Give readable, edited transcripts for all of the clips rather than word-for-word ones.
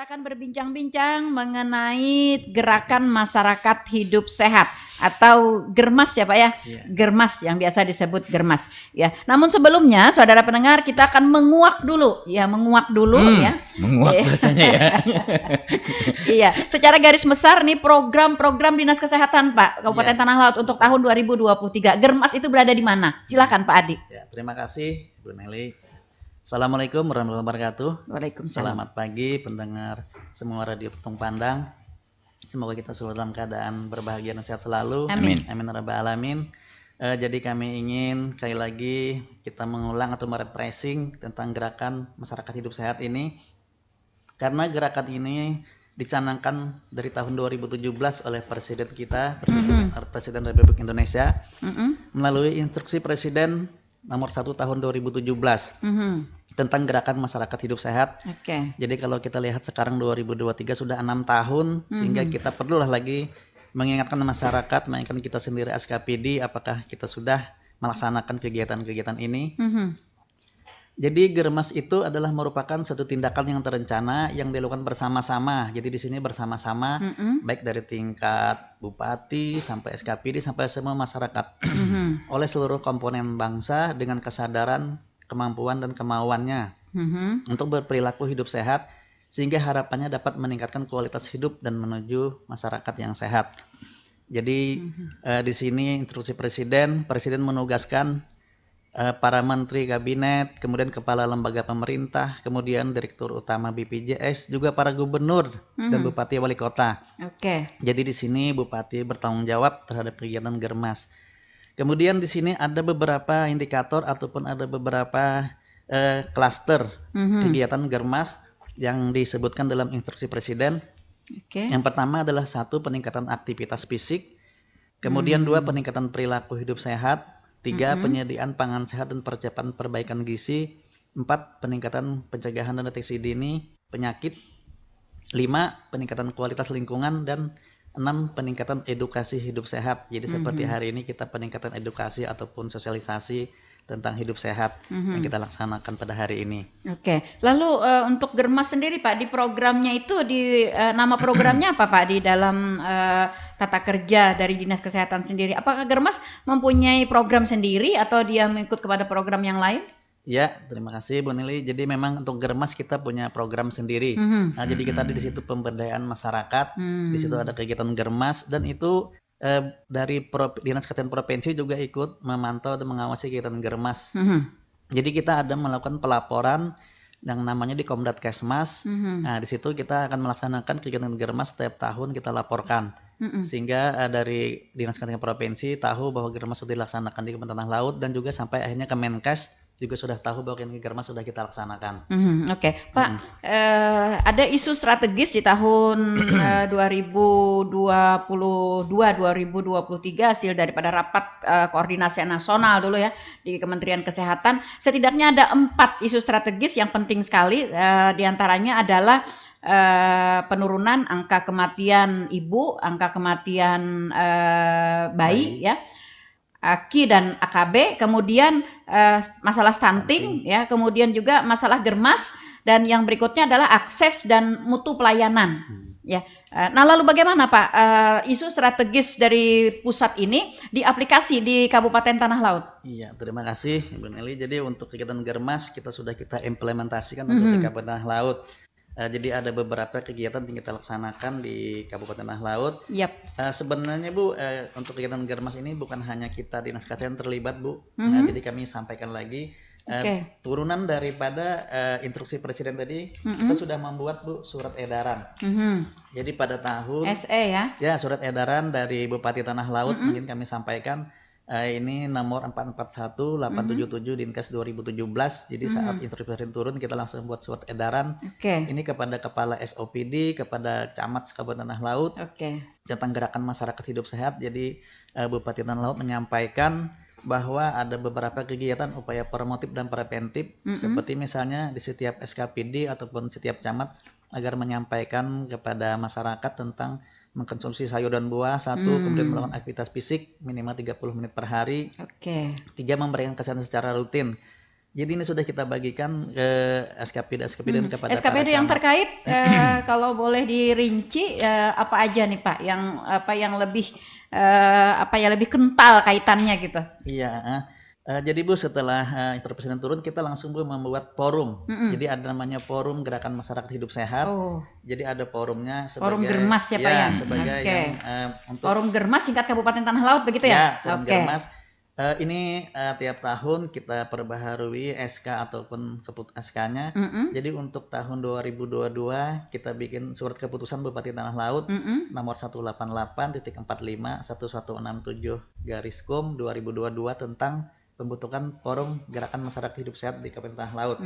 kita akan berbincang-bincang mengenai gerakan masyarakat hidup sehat atau Germas ya Pak ya, Germas yang biasa disebut Germas ya. Namun sebelumnya saudara pendengar kita akan menguak dulu ya, menguak bahasanya ya. Iya, secara garis besar nih program-program Dinas Kesehatan Pak Kabupaten Tanah Laut untuk tahun 2023. Germas itu berada di mana? Silakan Pak Adi. Ya, terima kasih Bu Nelly. Assalamualaikum warahmatullahi wabarakatuh. Waalaikumsalam. Selamat pagi pendengar semua Radio Petung Pandang. Semoga kita selalu dalam keadaan berbahagia dan sehat selalu. Amin. Amin rabbal alamin. Jadi kami ingin sekali lagi kita mengulang atau merefreshing tentang gerakan masyarakat hidup sehat ini. Karena gerakan ini dicanangkan dari tahun 2017 oleh Presiden kita, Presiden Republik Indonesia, melalui instruksi Presiden nomor 1 tahun 2017 tentang gerakan masyarakat hidup sehat. Jadi kalau kita lihat sekarang 2023 sudah 6 tahun, sehingga kita perlulah lagi mengingatkan masyarakat, mengingatkan kita sendiri SKPD, apakah kita sudah melaksanakan kegiatan-kegiatan ini. Jadi Germas itu adalah merupakan suatu tindakan yang terencana yang dilakukan bersama-sama. Jadi di sini bersama-sama, baik dari tingkat bupati sampai SKPD sampai semua masyarakat, oleh seluruh komponen bangsa dengan kesadaran, kemampuan dan kemauannya untuk berperilaku hidup sehat, sehingga harapannya dapat meningkatkan kualitas hidup dan menuju masyarakat yang sehat. Jadi di sini instruksi Presiden menugaskan para menteri kabinet, kemudian kepala lembaga pemerintah, kemudian direktur utama BPJS, juga para gubernur dan bupati wali kota. Jadi di sini bupati bertanggung jawab terhadap kegiatan Germas. Kemudian di sini ada beberapa indikator ataupun ada beberapa klaster kegiatan Germas yang disebutkan dalam instruksi Presiden. Yang pertama adalah 1, peningkatan aktivitas fisik. Kemudian 2, peningkatan perilaku hidup sehat. 3, penyediaan pangan sehat dan percepatan perbaikan gizi. 4, peningkatan pencegahan dan deteksi dini penyakit. 5, peningkatan kualitas lingkungan. Dan 6, peningkatan edukasi hidup sehat. Jadi seperti hari ini kita peningkatan edukasi ataupun sosialisasi tentang hidup sehat yang kita laksanakan pada hari ini. Lalu untuk Germas sendiri Pak, di programnya itu nama programnya apa Pak di dalam tata kerja dari Dinas Kesehatan sendiri? Apakah Germas mempunyai program sendiri atau dia mengikut kepada program yang lain? Ya, terima kasih Bu Nili. Jadi memang untuk Germas kita punya program sendiri. Nah, jadi kita di situ pemberdayaan masyarakat, di situ ada kegiatan Germas, dan itu dari Dinas Kesehatan Provinsi juga ikut memantau dan mengawasi kegiatan Germas. Jadi kita ada melakukan pelaporan yang namanya di Komdat Kesmas. Nah, di situ kita akan melaksanakan kegiatan Germas setiap tahun kita laporkan. Sehingga dari Dinas Kesehatan Provinsi tahu bahwa Germas sudah dilaksanakan di Kementerian Tanah Laut, dan juga sampai akhirnya Kemenkes juga sudah tahu bahwa Germas sudah kita laksanakan. Pak, ada isu strategis di tahun 2022-2023 hasil daripada rapat koordinasi nasional dulu ya di Kementerian Kesehatan. Setidaknya ada 4 isu strategis yang penting sekali, diantaranya adalah penurunan angka kematian ibu, angka kematian bayi ya, AKI dan AKB, kemudian masalah stunting ya, kemudian juga masalah Germas, dan yang berikutnya adalah akses dan mutu pelayanan ya. Nah, lalu bagaimana Pak isu strategis dari pusat ini diaplikasi di Kabupaten Tanah Laut? Iya, terima kasih Ibu Nelly. Jadi untuk kegiatan Germas kita sudah implementasikan untuk di Kabupaten Tanah Laut. Jadi ada beberapa kegiatan yang kita laksanakan di Kabupaten Tanah Laut. Sebenarnya Bu, untuk kegiatan Germas ini bukan hanya kita Dinas Kesehatan terlibat Bu. Jadi kami sampaikan lagi turunan daripada instruksi Presiden tadi, kita sudah membuat Bu surat edaran. Jadi pada tahun SE ya, surat edaran dari Bupati Tanah Laut mungkin kami sampaikan. Ini nomor 441-877 Dinkes 2017. Jadi saat instruksi Presiden turun kita langsung buat surat edaran. Ini kepada Kepala SOPD, kepada Camat Kabupaten Tanah Laut tentang gerakan masyarakat hidup sehat. Jadi Bupati Tanah Laut menyampaikan bahwa ada beberapa kegiatan upaya promotif dan preventif, seperti misalnya di setiap SKPD ataupun setiap camat agar menyampaikan kepada masyarakat tentang mengkonsumsi sayur dan buah, 1, kemudian melakukan aktivitas fisik minimal 30 menit per hari. 3, memberikan kesehatan secara rutin. Jadi ini sudah kita bagikan ke SKPD kepada para SKPD yang camat. terkait kalau boleh dirinci apa aja nih Pak yang lebih lebih kental kaitannya gitu. Iya, jadi Bu setelah Instruksi Presiden turun kita langsung Bu membuat forum. Jadi ada namanya Forum Gerakan Masyarakat Hidup Sehat. Oh, Jadi ada forumnya Forum sebagai Germas ya Pak ya. sebagai Oke. yang untuk Forum Germas singkat Kabupaten Tanah Laut begitu ya? Forum Oke. Germas. Ini tiap tahun kita perbaharui SK ataupun SK-nya. Jadi untuk tahun 2022 kita bikin surat keputusan Bupati Tanah Laut nomor 188-45167 /Kom 2022 tentang pembentukan Forum Gerakan Masyarakat Hidup Sehat di Kabupaten Tanah Laut.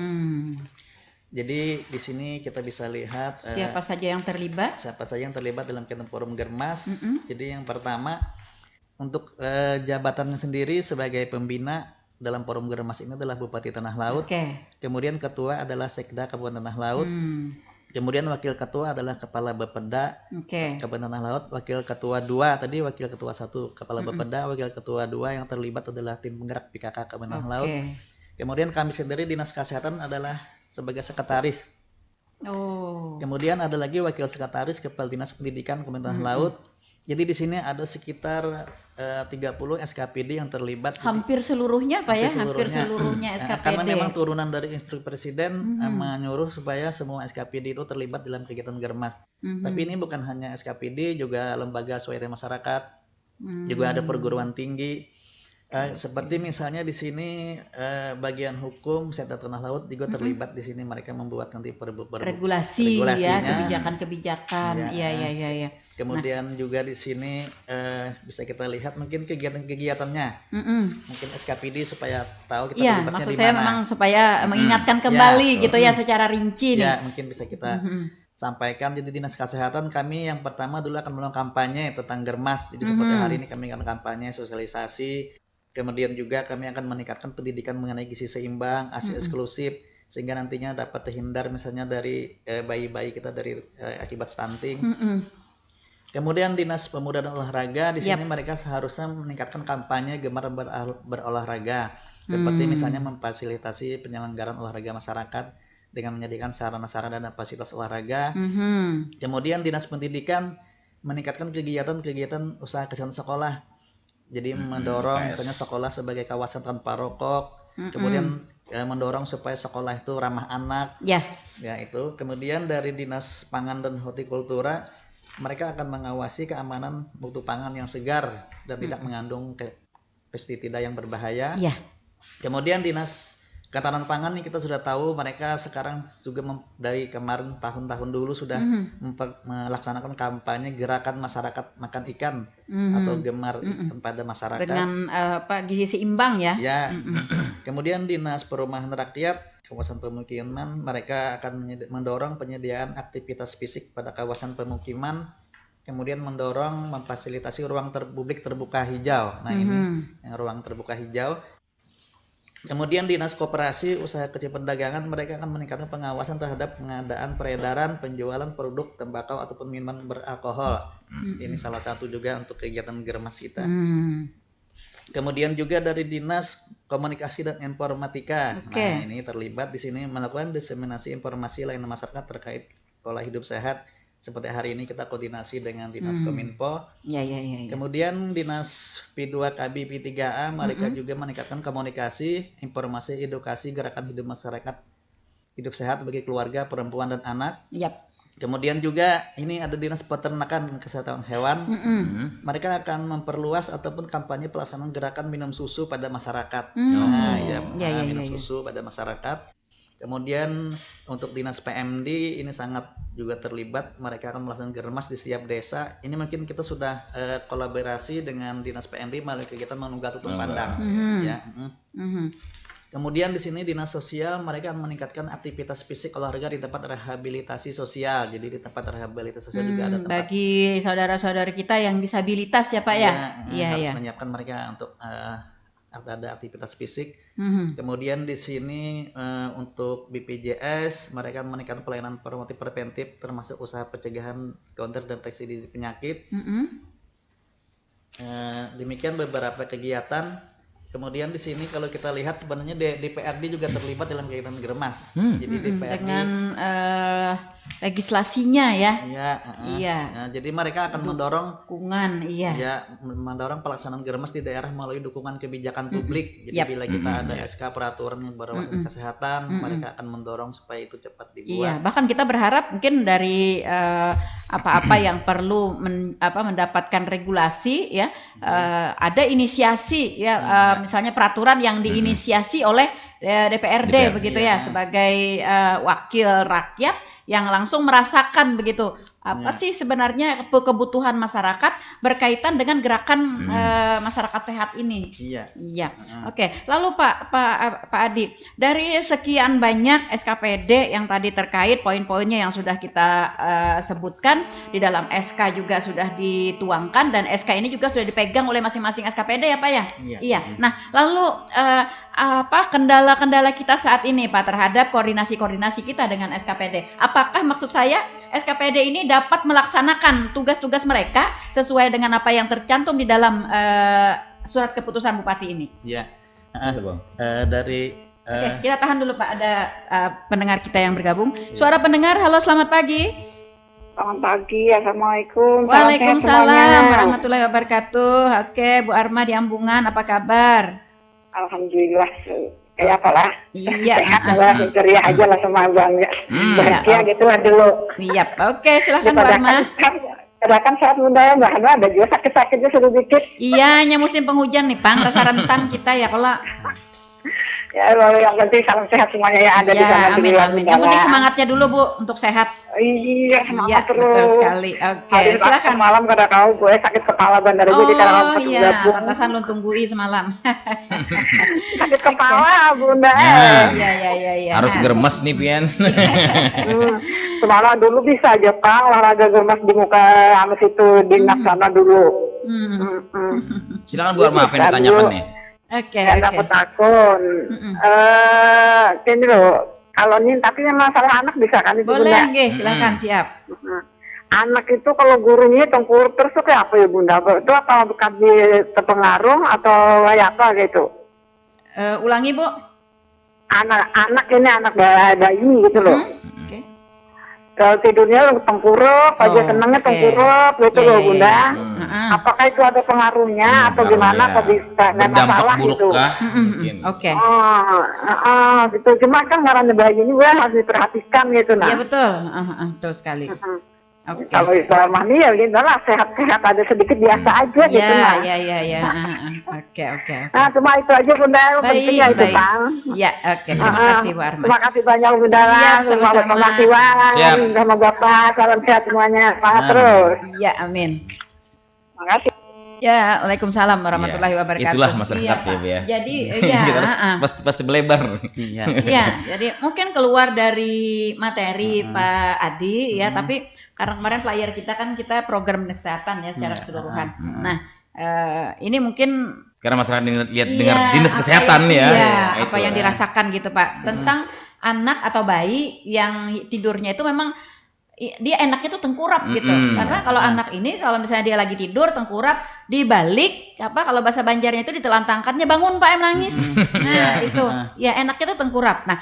Jadi di sini kita bisa lihat siapa saja yang terlibat dalam kegiatan Forum Germas. Jadi yang pertama untuk jabatannya sendiri sebagai pembina dalam Forum Germas ini adalah Bupati Tanah Laut. Kemudian ketua adalah Sekda Kabupaten Tanah Laut. Kemudian wakil ketua adalah Kepala Bapeda Kabupaten Tanah Laut. Wakil ketua 2 tadi wakil ketua 1 Kepala Bapeda, wakil ketua 2 yang terlibat adalah tim penggerak PKK Kabupaten Tanah Laut. Kemudian kami sendiri Dinas Kesehatan adalah sebagai sekretaris. Kemudian ada lagi wakil sekretaris Kepala Dinas Pendidikan Kabupaten Tanah Laut. Jadi di sini ada sekitar 30 SKPD yang terlibat. Hampir seluruhnya Pak ya? Hampir seluruhnya SKPD. Karena memang turunan dari Instruksi Presiden menyuruh supaya semua SKPD itu terlibat dalam kegiatan Germas. Tapi ini bukan hanya SKPD, juga lembaga swadaya masyarakat, juga ada perguruan tinggi. Seperti misalnya di sini bagian hukum Sekda Tanah Laut juga terlibat di sini, mereka membuat nanti regulasinya, kebijakan. Iya. Kemudian juga di sini bisa kita lihat mungkin kegiatan-kegiatannya. Mungkin SKPD supaya tahu kita terlibatnya di mana. Maksud saya memang supaya mengingatkan kembali gitu ya secara rinci nih. Ya, mungkin bisa kita sampaikan. Jadi Dinas Kesehatan kami yang pertama dulu akan melakukan kampanye tentang Germas. Jadi seperti hari ini kami akan kampanye sosialisasi. Kemudian juga kami akan meningkatkan pendidikan mengenai gizi seimbang, ASI eksklusif, sehingga nantinya dapat terhindar misalnya dari bayi-bayi kita dari akibat stunting. Kemudian Dinas Pemuda dan Olahraga di sini mereka seharusnya meningkatkan kampanye gemar berolahraga, seperti misalnya memfasilitasi penyelenggaraan olahraga masyarakat dengan menyediakan sarana-sarana dan fasilitas olahraga. Kemudian Dinas Pendidikan meningkatkan kegiatan-kegiatan usaha kesehatan sekolah. Jadi mendorong misalnya sekolah sebagai kawasan tanpa rokok, kemudian mendorong supaya sekolah itu ramah anak. Ya itu. Kemudian dari Dinas Pangan dan Hortikultura mereka akan mengawasi keamanan mutu pangan yang segar dan tidak mengandung pestisida yang berbahaya. Kemudian Dinas Ketahanan Pangan nih kita sudah tahu mereka sekarang juga dari kemarin tahun-tahun dulu sudah melaksanakan kampanye gerakan masyarakat makan ikan atau gemar ikan pada masyarakat dengan gizi seimbang ya. Kemudian Dinas Perumahan Rakyat kawasan pemukiman mereka akan mendorong penyediaan aktivitas fisik pada kawasan pemukiman, kemudian mendorong memfasilitasi ruang publik terbuka hijau. Nah ini yang ruang terbuka hijau. Kemudian Dinas Koperasi Usaha Kecil Perdagangan mereka akan meningkatkan pengawasan terhadap pengadaan, peredaran, penjualan produk tembakau ataupun minuman beralkohol. Ini salah satu juga untuk kegiatan Germas kita. Kemudian juga dari Dinas Komunikasi dan Informatika. Nah, ini terlibat di sini melakukan diseminasi informasi layanan masyarakat terkait pola hidup sehat. Seperti hari ini kita koordinasi dengan Dinas Kominfo. Kemudian Dinas P2KB P3A mereka juga meningkatkan komunikasi, informasi, edukasi, gerakan hidup masyarakat hidup sehat bagi keluarga, perempuan dan anak. Kemudian juga ini ada Dinas Peternakan Kesehatan Hewan. Mereka akan memperluas ataupun kampanye pelaksanaan gerakan minum susu pada masyarakat. Minum susu pada masyarakat. Kemudian untuk Dinas PMD ini sangat juga terlibat, mereka akan melaksanakan Germas di setiap desa. Ini mungkin kita sudah kolaborasi dengan Dinas PMD melalui kegiatan menunggal tutup pandang. Kemudian di sini Dinas Sosial mereka akan meningkatkan aktivitas fisik olahraga di tempat rehabilitasi sosial. Jadi di tempat rehabilitasi sosial juga ada tempat bagi saudara-saudara kita yang disabilitas ya Pak ya. Harus menyiapkan mereka untuk ada aktivitas fisik. Kemudian di sini untuk BPJS mereka meningkatkan pelayanan promotif preventif termasuk usaha pencegahan, counter deteksi dini penyakit. Demikian beberapa kegiatan Kemudian di sini kalau kita lihat sebenarnya DPRD juga terlibat dalam kegiatan Germas. Jadi DPRD dengan legislasinya ya. Iya, Iya. Nah, jadi mereka akan mendorong dukungan, iya. Ya, mendorong pelaksanaan Germas di daerah melalui dukungan kebijakan publik. Jadi bila kita ada SK peraturan yang berwajib kesehatan, mereka akan mendorong supaya itu cepat dibuat. Iya, bahkan kita berharap mungkin dari apa-apa yang perlu mendapatkan regulasi ya, ada inisiasi ya, misalnya peraturan yang diinisiasi oleh DPRD begitu ya, sebagai wakil rakyat yang langsung merasakan begitu apa sih sebenarnya kebutuhan masyarakat berkaitan dengan gerakan masyarakat sehat ini. Iya. Oke. Lalu Pak Adi, dari sekian banyak SKPD yang tadi terkait poin-poinnya yang sudah kita sebutkan di dalam SK juga sudah dituangkan dan SK ini juga sudah dipegang oleh masing-masing SKPD ya Pak ya. Iya. Nah, lalu apa kendala-kendala kita saat ini Pak terhadap koordinasi kita dengan SKPD? Apakah maksud saya SKPD ini dapat melaksanakan tugas-tugas mereka sesuai dengan apa yang tercantum di dalam surat keputusan Bupati ini? Iya. Dari Oke, kita tahan dulu Pak, ada pendengar kita yang bergabung. Suara pendengar, halo selamat pagi. Selamat pagi, assalamualaikum. Waalaikumsalam warahmatullahi wabarakatuh. Oke, Bu Arma di Ambungan, apa kabar? Alhamdulillah, kayak apalah. Iya. Sehat lah, ceria aja lah sama bangga. Bahagia gitu lah dulu. Iya, oke silakan Bu Arma. Kan saat muda ya Mbak Hana ada juga sakit-sakitnya sedikit. Iya, hanya musim penghujan nih Pang, rasa rentan kita ya kalau. Ya, yang penting salam sehat semuanya ya ada di sana. Amin. Yang penting semangatnya dulu Bu untuk sehat. Iya, semangat terus. Betul sekali. Oke, silakan. Malam kada kau gue sakit kepala bandar jadi karena iya, pantasan lu tunggui semalam. Sakit kepala Bunda. Iya. Harus Germas nih Pian. Semalam dulu bisa aja Kang olahraga Germas di muka anu situ di sana dulu. Silakan Bu Arma apa yang ditanyakan nih? Oke. Dapat akun. Ini loh. Kalau ini tapi yang masalah anak bisa kan itu boleh, Bunda? Boleh, silakan siap. Anak itu kalau gurunya tengkur terus tuh kayak apa ya Bunda? Itu apa bukan terpengaruh atau kayak apa gitu? Ulangi Bu. Anak ini anak bayi gitu loh. Kalau tidurnya tengkurap aja senangnya tengkurap gitu loh Bunda. Apakah itu ada pengaruhnya atau gimana? Atau bisa nggak masalah gitu? Oke. Gitu. Cuma kan karena bayi ini gue harus diperhatikan gitu nah. Iya betul. Betul sekali. Okay. Kalau Islam mah nih ya gitu lah sehat-sehat ada sedikit biasa aja gitu nah. Iya. Oke. Nah cuma itu aja Bunda pentingnya itu Bang. Iya oke terima kasih Bu Arma. Terima kasih banyak Bunda. Sama-sama. Sama Bapak salam sehat semuanya. Semangat terus. Iya amin. Terima kasih. Ya, Waalaikumsalam warahmatullahi wabarakatuh. Itulah masyarakat ya, Bu ya. Jadi, pasti melebar. Iya, jadi mungkin keluar dari materi Pak Adi ya, tapi karena kemarin flyer kita kan kita program kesehatan ya secara keseluruhan. Nah, ini mungkin karena masyarakat lihat dengar dinas kesehatan ya. Apa yang dirasakan gitu Pak tentang anak atau bayi yang tidurnya itu memang dia enaknya tuh tengkurap gitu. Karena kalau anak ini kalau misalnya dia lagi tidur tengkurap dibalik kalau bahasa Banjarnya itu ditelantangkannya bangun Pak nangis. Nah, itu. Ya enaknya tuh tengkurap. Nah,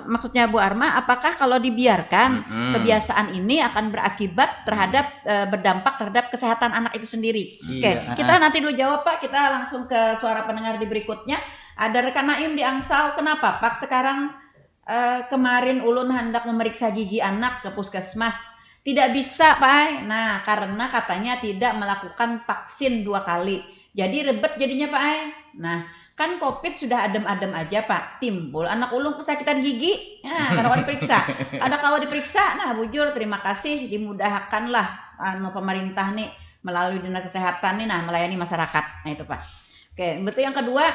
maksudnya Bu Arma apakah kalau dibiarkan kebiasaan ini akan berakibat berdampak terhadap kesehatan anak itu sendiri? Oke, kita nanti dulu jawab Pak. Kita langsung ke suara pendengar di berikutnya. Ada rekan Naim di Angsal. Kenapa Pak sekarang kemarin ulun hendak memeriksa gigi anak ke puskesmas tidak bisa Pak. Nah karena katanya tidak melakukan vaksin 2 kali jadi ribet jadinya Pak. Nah kan COVID sudah adem-adem aja Pak timbul anak ulun kesakitan gigi karena diperiksa ada kalau diperiksa nah bujur terima kasih dimudahkanlah pemerintah nih melalui dinas kesehatan nih melayani masyarakat. Nah itu Pak. Oke betul. Yang kedua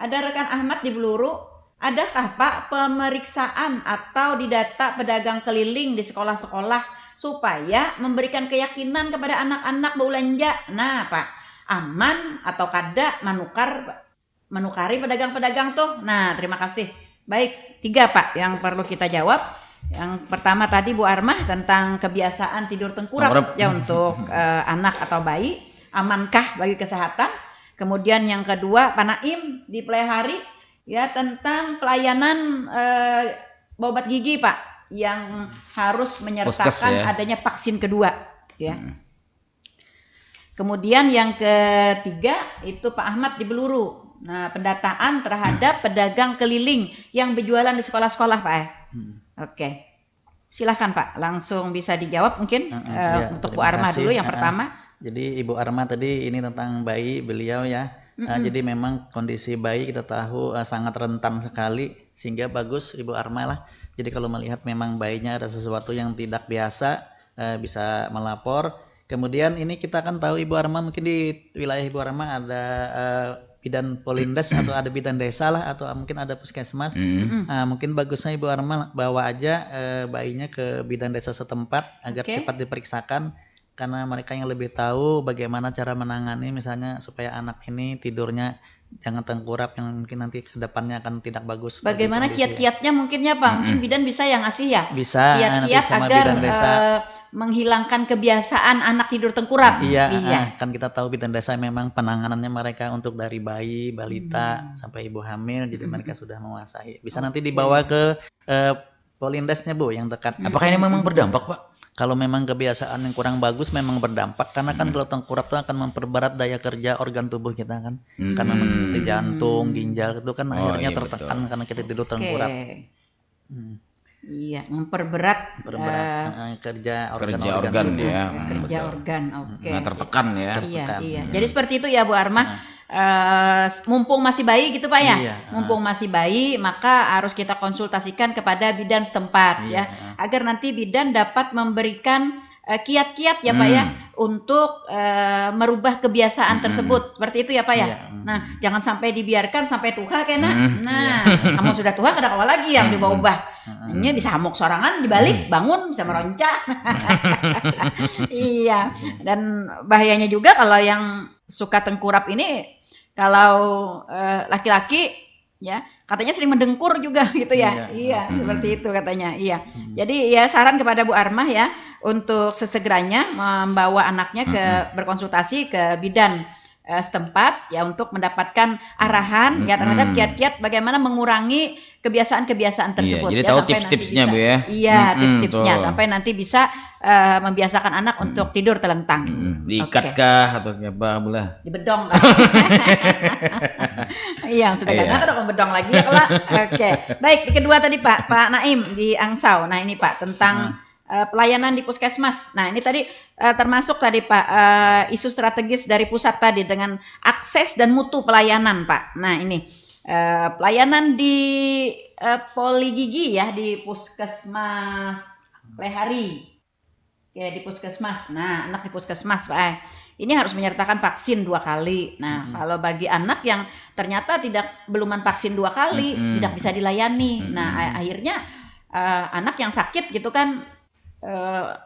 ada rekan Ahmad di Beluru. Adakah Pak pemeriksaan atau didata pedagang keliling di sekolah-sekolah supaya memberikan keyakinan kepada anak-anak belanja? Nah Pak, aman atau kada menukari pedagang-pedagang tuh? Nah terima kasih. Baik, 3 Pak yang perlu kita jawab. Yang pertama tadi Bu Armah tentang kebiasaan tidur tengkurap ya untuk anak atau bayi, amankah bagi kesehatan? Kemudian yang kedua, Pak Naim di Plehari ya tentang pelayanan obat gigi Pak yang harus menyertakan ya. adanya vaksin kedua ya. Kemudian yang ketiga itu Pak Ahmad di Beluru. Nah, pendataan terhadap pedagang keliling yang berjualan di sekolah-sekolah Pak. Oke. Silahkan Pak, langsung bisa dijawab mungkin untuk Bu Arma dulu yang pertama. Jadi Ibu Arma tadi ini tentang bayi beliau ya. Jadi memang kondisi bayi kita tahu sangat rentan sekali, sehingga bagus Ibu Arma lah. Jadi kalau melihat memang bayinya ada sesuatu yang tidak biasa, bisa melapor. Kemudian ini kita kan tahu Ibu Arma, mungkin di wilayah Ibu Arma ada bidan Polindes atau ada bidan desa lah, atau mungkin ada puskesmas. Mungkin bagusnya Ibu Arma bawa aja bayinya ke bidan desa setempat agar cepat diperiksakan, karena mereka yang lebih tahu bagaimana cara menangani misalnya supaya anak ini tidurnya jangan tengkurap yang mungkin nanti ke depannya akan tidak bagus. Bagaimana kiat-kiatnya mungkin ya Pak? Mungkin bidan bisa yang ngasih ya? Bisa. Kiat-kiat agar menghilangkan kebiasaan anak tidur tengkurap. Iya. Kan kita tahu bidan desa memang penanganannya mereka untuk dari bayi, balita sampai ibu hamil, jadi mereka sudah menguasai. Bisa nanti dibawa ke Polindesnya Bu yang dekat. Apakah ini memang berdampak Pak? Kalau memang kebiasaan yang kurang bagus memang berdampak, karena kan kalau tengkurap itu akan memperberat daya kerja organ tubuh kita kan, karena seperti jantung, ginjal itu kan akhirnya tertekan karena kita tidur tengkurap. Iya, memperberat kerja organ ya. Kerja organ, Nah, tertekan ya. Iya. Jadi seperti itu ya Bu Arma. Mumpung masih bayi gitu Pak ya. Mumpung masih bayi, maka harus kita konsultasikan kepada bidan setempat ya, agar nanti bidan dapat memberikan kiat-kiat ya Pak ya untuk merubah kebiasaan tersebut. Seperti itu ya Pak ya. Nah, jangan sampai dibiarkan sampai tua kena. Kamu sudah tua kenapa lagi yang diubah? Ini disamuk sorangan, dibalik, bangun bisa meroncak. Iya. Dan bahayanya juga kalau yang suka tengkurap ini, kalau laki-laki ya katanya sering mendengkur juga gitu ya. Iya, seperti itu katanya. Iya. Jadi ya saran kepada Bu Armah ya untuk sesegeranya membawa anaknya berkonsultasi ke bidan setempat ya untuk mendapatkan arahan ya terhadap kiat-kiat bagaimana mengurangi kebiasaan-kebiasaan tersebut. Jadi ya, tahu tips-tipsnya Bu ya. Iya, tips-tipsnya sampai nanti bisa membiasakan anak untuk tidur telentang. Diikatkah atau apa boleh? Dibedong kan. Iya, sudah gak ada membedong lagi ya kelak. Oke. Baik, di kedua tadi Pak Naim di Angsau. Nah, ini Pak tentang pelayanan di puskesmas. Nah, ini tadi termasuk tadi Pak isu strategis dari pusat tadi dengan akses dan mutu pelayanan Pak. Nah, ini pelayanan di poligigi ya di puskesmas Plehari. Ya, di puskesmas. Nah, anak di puskesmas Pak. Ini harus menyertakan vaksin 2 kali. Nah, kalau bagi anak yang ternyata belum vaksin 2 kali, tidak bisa dilayani. Nah, akhirnya anak yang sakit gitu kan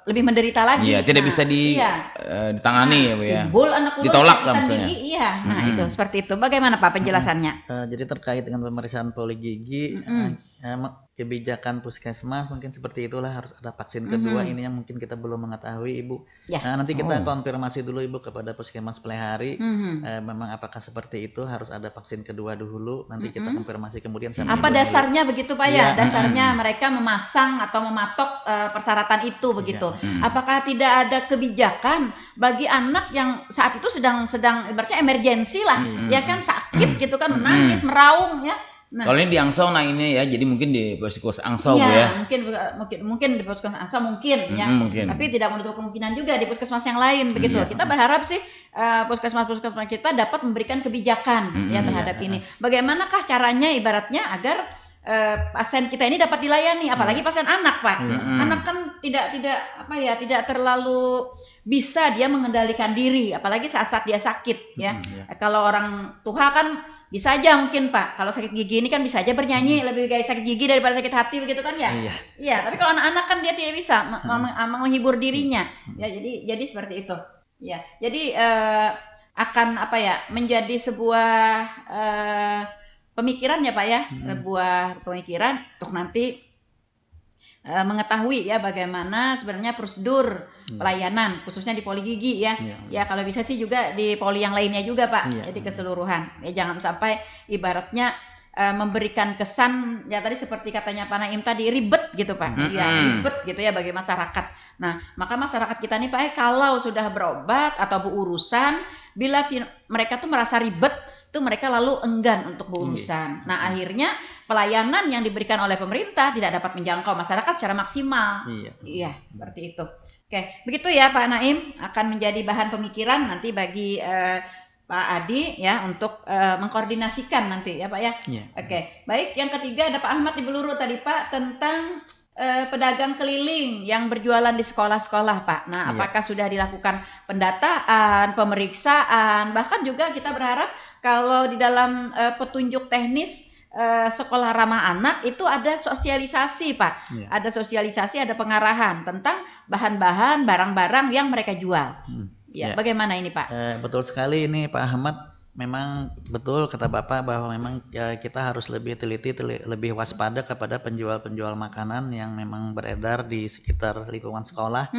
lebih menderita lagi. Iya, tidak bisa ditangani ya Bu ya. Timbul anak ditolak lah misalnya. Gigi, iya. Nah, itu seperti itu. Bagaimana Pak penjelasannya? Jadi terkait dengan pemeriksaan poligigi, kebijakan puskesmas mungkin seperti itulah, harus ada vaksin kedua. Ini yang mungkin kita belum mengetahui Ibu. Nanti kita konfirmasi dulu Ibu kepada puskesmas Plehari, memang apakah seperti itu harus ada vaksin kedua dulu. Nanti kita konfirmasi kemudian. Apa dasarnya begitu Pak ya? Dasarnya mereka memasang atau mematok persyaratan itu begitu. Apakah tidak ada kebijakan bagi anak yang saat itu sedang ibaratnya emergensi lah, ya kan sakit gitu kan, menangis, meraung ya. Nah, kalau ini di Angsau, nah ini ya, jadi mungkin di puskesmas Angsau Bu ya. Mungkin di puskesmas Angsau mungkin ya. Tapi tidak menutup kemungkinan juga di puskesmas yang lain begitu. Kita berharap sih puskesmas kita dapat memberikan kebijakan ya terhadap ini. Bagaimanakah caranya ibaratnya agar pasien kita ini dapat dilayani, apalagi pasien anak Pak. Anak kan tidak terlalu bisa dia mengendalikan diri, apalagi saat-saat dia sakit ya. Kalau orang tua kan bisa aja mungkin Pak, kalau sakit gigi ini kan bisa aja bernyanyi, lebih baik sakit gigi daripada sakit hati begitu kan ya. Iya, tapi kalau anak-anak kan dia tidak bisa menghibur dirinya. Ya, jadi seperti itu. Ya, jadi akan menjadi sebuah pemikiran ya Pak ya, sebuah pemikiran untuk nanti mengetahui ya bagaimana sebenarnya prosedur pelayanan khususnya di poli gigi ya. Ya kalau bisa sih juga di poli yang lainnya juga Pak. Jadi keseluruhan. Ya jangan sampai ibaratnya memberikan kesan ya tadi seperti katanya Pak Naim tadi ribet gitu Pak. Ya ribet gitu ya bagi masyarakat. Nah, maka masyarakat kita nih Pak kalau sudah berobat atau berurusan bila mereka tuh merasa ribet tuh mereka lalu enggan untuk berurusan. Nah, akhirnya pelayanan yang diberikan oleh pemerintah tidak dapat menjangkau masyarakat secara maksimal. Iya, seperti itu. Oke, begitu ya Pak Naim akan menjadi bahan pemikiran nanti bagi Pak Adi ya untuk mengkoordinasikan nanti ya Pak ya. Oke, baik. Yang ketiga ada Pak Ahmad di Beluru tadi Pak tentang pedagang keliling yang berjualan di sekolah-sekolah Pak. Nah, apakah sudah dilakukan pendataan, pemeriksaan, bahkan juga kita berharap kalau di dalam petunjuk teknis sekolah ramah anak itu ada sosialisasi Pak. Ada sosialisasi, ada pengarahan tentang bahan-bahan, barang-barang yang mereka jual. Bagaimana ini Pak? Betul sekali ini Pak Ahmad. Memang betul kata Bapak bahwa memang kita harus lebih teliti, lebih waspada kepada penjual-penjual makanan yang memang beredar di sekitar lingkungan sekolah.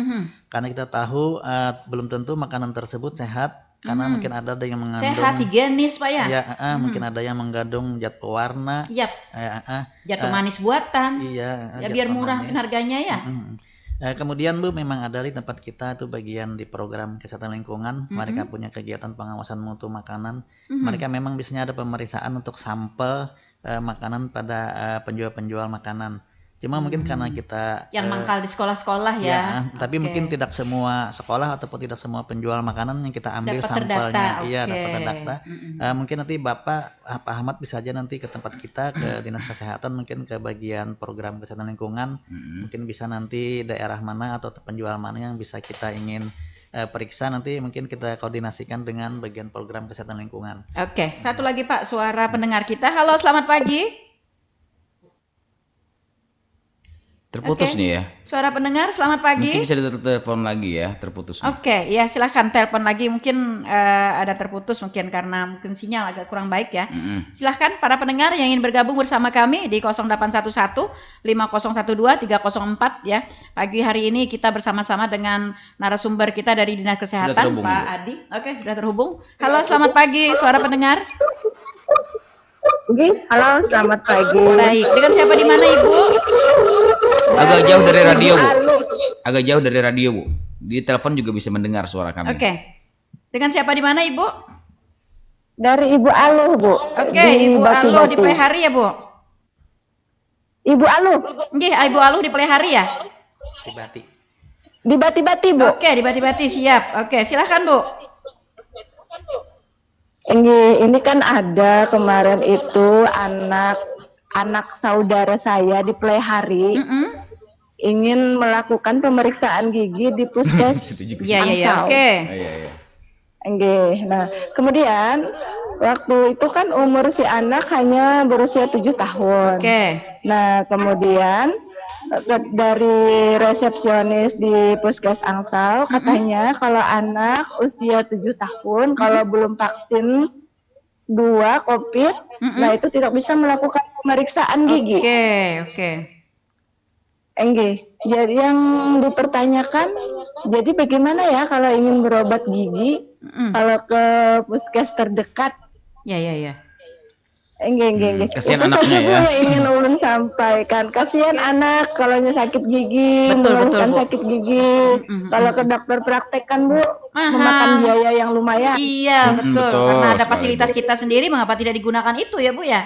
Karena kita tahu belum tentu makanan tersebut sehat. Karena mungkin ada yang mengandung sehat, higienis Pak ya? Mungkin ada yang mengandung zat pewarna. Zat pemanis buatan. Ya biar murah mungkin harganya ya. Kemudian Bu memang ada di tempat kita tuh bagian di program kesehatan lingkungan, mereka punya kegiatan pengawasan mutu makanan. Mereka memang biasanya ada pemeriksaan untuk sampel makanan pada penjual-penjual makanan. Cuma mungkin karena kita yang mangkal di sekolah-sekolah ya. Tapi mungkin tidak semua sekolah ataupun tidak semua penjual makanan yang kita ambil dapat sampelnya. Dapat terdata. Mungkin nanti Bapak Ahmad bisa aja nanti ke tempat kita ke Dinas Kesehatan, mungkin ke bagian program kesehatan lingkungan. Mungkin bisa nanti daerah mana atau penjual mana yang bisa kita ingin periksa, nanti mungkin kita koordinasikan dengan bagian program kesehatan lingkungan. Oke, satu lagi Pak, suara pendengar kita. Halo, selamat pagi. Terputus nih ya. Suara pendengar, selamat pagi. Mungkin bisa ditelepon lagi ya, terputus. Oke, ya silahkan telepon lagi. Mungkin ada terputus mungkin karena mungkin sinyal agak kurang baik ya. Silahkan para pendengar yang ingin bergabung bersama kami di 0811 5012 304 ya. Pagi hari ini kita bersama-sama dengan narasumber kita dari Dinas Kesehatan Pak Adi. Oke, sudah terhubung. Halo, selamat pagi suara pendengar. Halo, selamat pagi. Baik, dengan siapa di mana Ibu? Agak jauh dari radio Bu. Agak jauh dari radio Bu. Di telepon juga bisa mendengar suara kami. Oke. Dengan siapa di mana Ibu? Dari Ibu Aluh Bu. Oke, Ibu Aluh di Pelihari ya Bu? Ibu Aluh. Nggih, Ibu Aluh di Pelihari ya? Di Bati. Di Bati-Bati Bu. Oke, di Bati-Bati siap. Oke, silakan Bu. Ini kan ada kemarin itu anak saudara saya di Pelihari ingin melakukan pemeriksaan gigi di puskes Angsal. Oke. Nah, kemudian waktu itu kan umur si anak hanya berusia 7 tahun. Nah, kemudian dari resepsionis di Puskes Angsal katanya kalau anak usia 7 tahun kalau belum vaksin 2 COVID, nah itu tidak bisa melakukan pemeriksaan gigi. Jadi yang dipertanyakan, jadi bagaimana ya kalau ingin berobat gigi kalau ke puskes terdekat? Kasihan itu anaknya saja ya. yang ingin ulun sampaikan. Kasihan anak kalau sakit gigi, mengeluhkan sakit gigi. Kalau ke dokter praktek kan Bu, memakan biaya yang lumayan. Iya betul. Karena ada fasilitas kita sendiri, mengapa tidak digunakan itu ya Bu ya?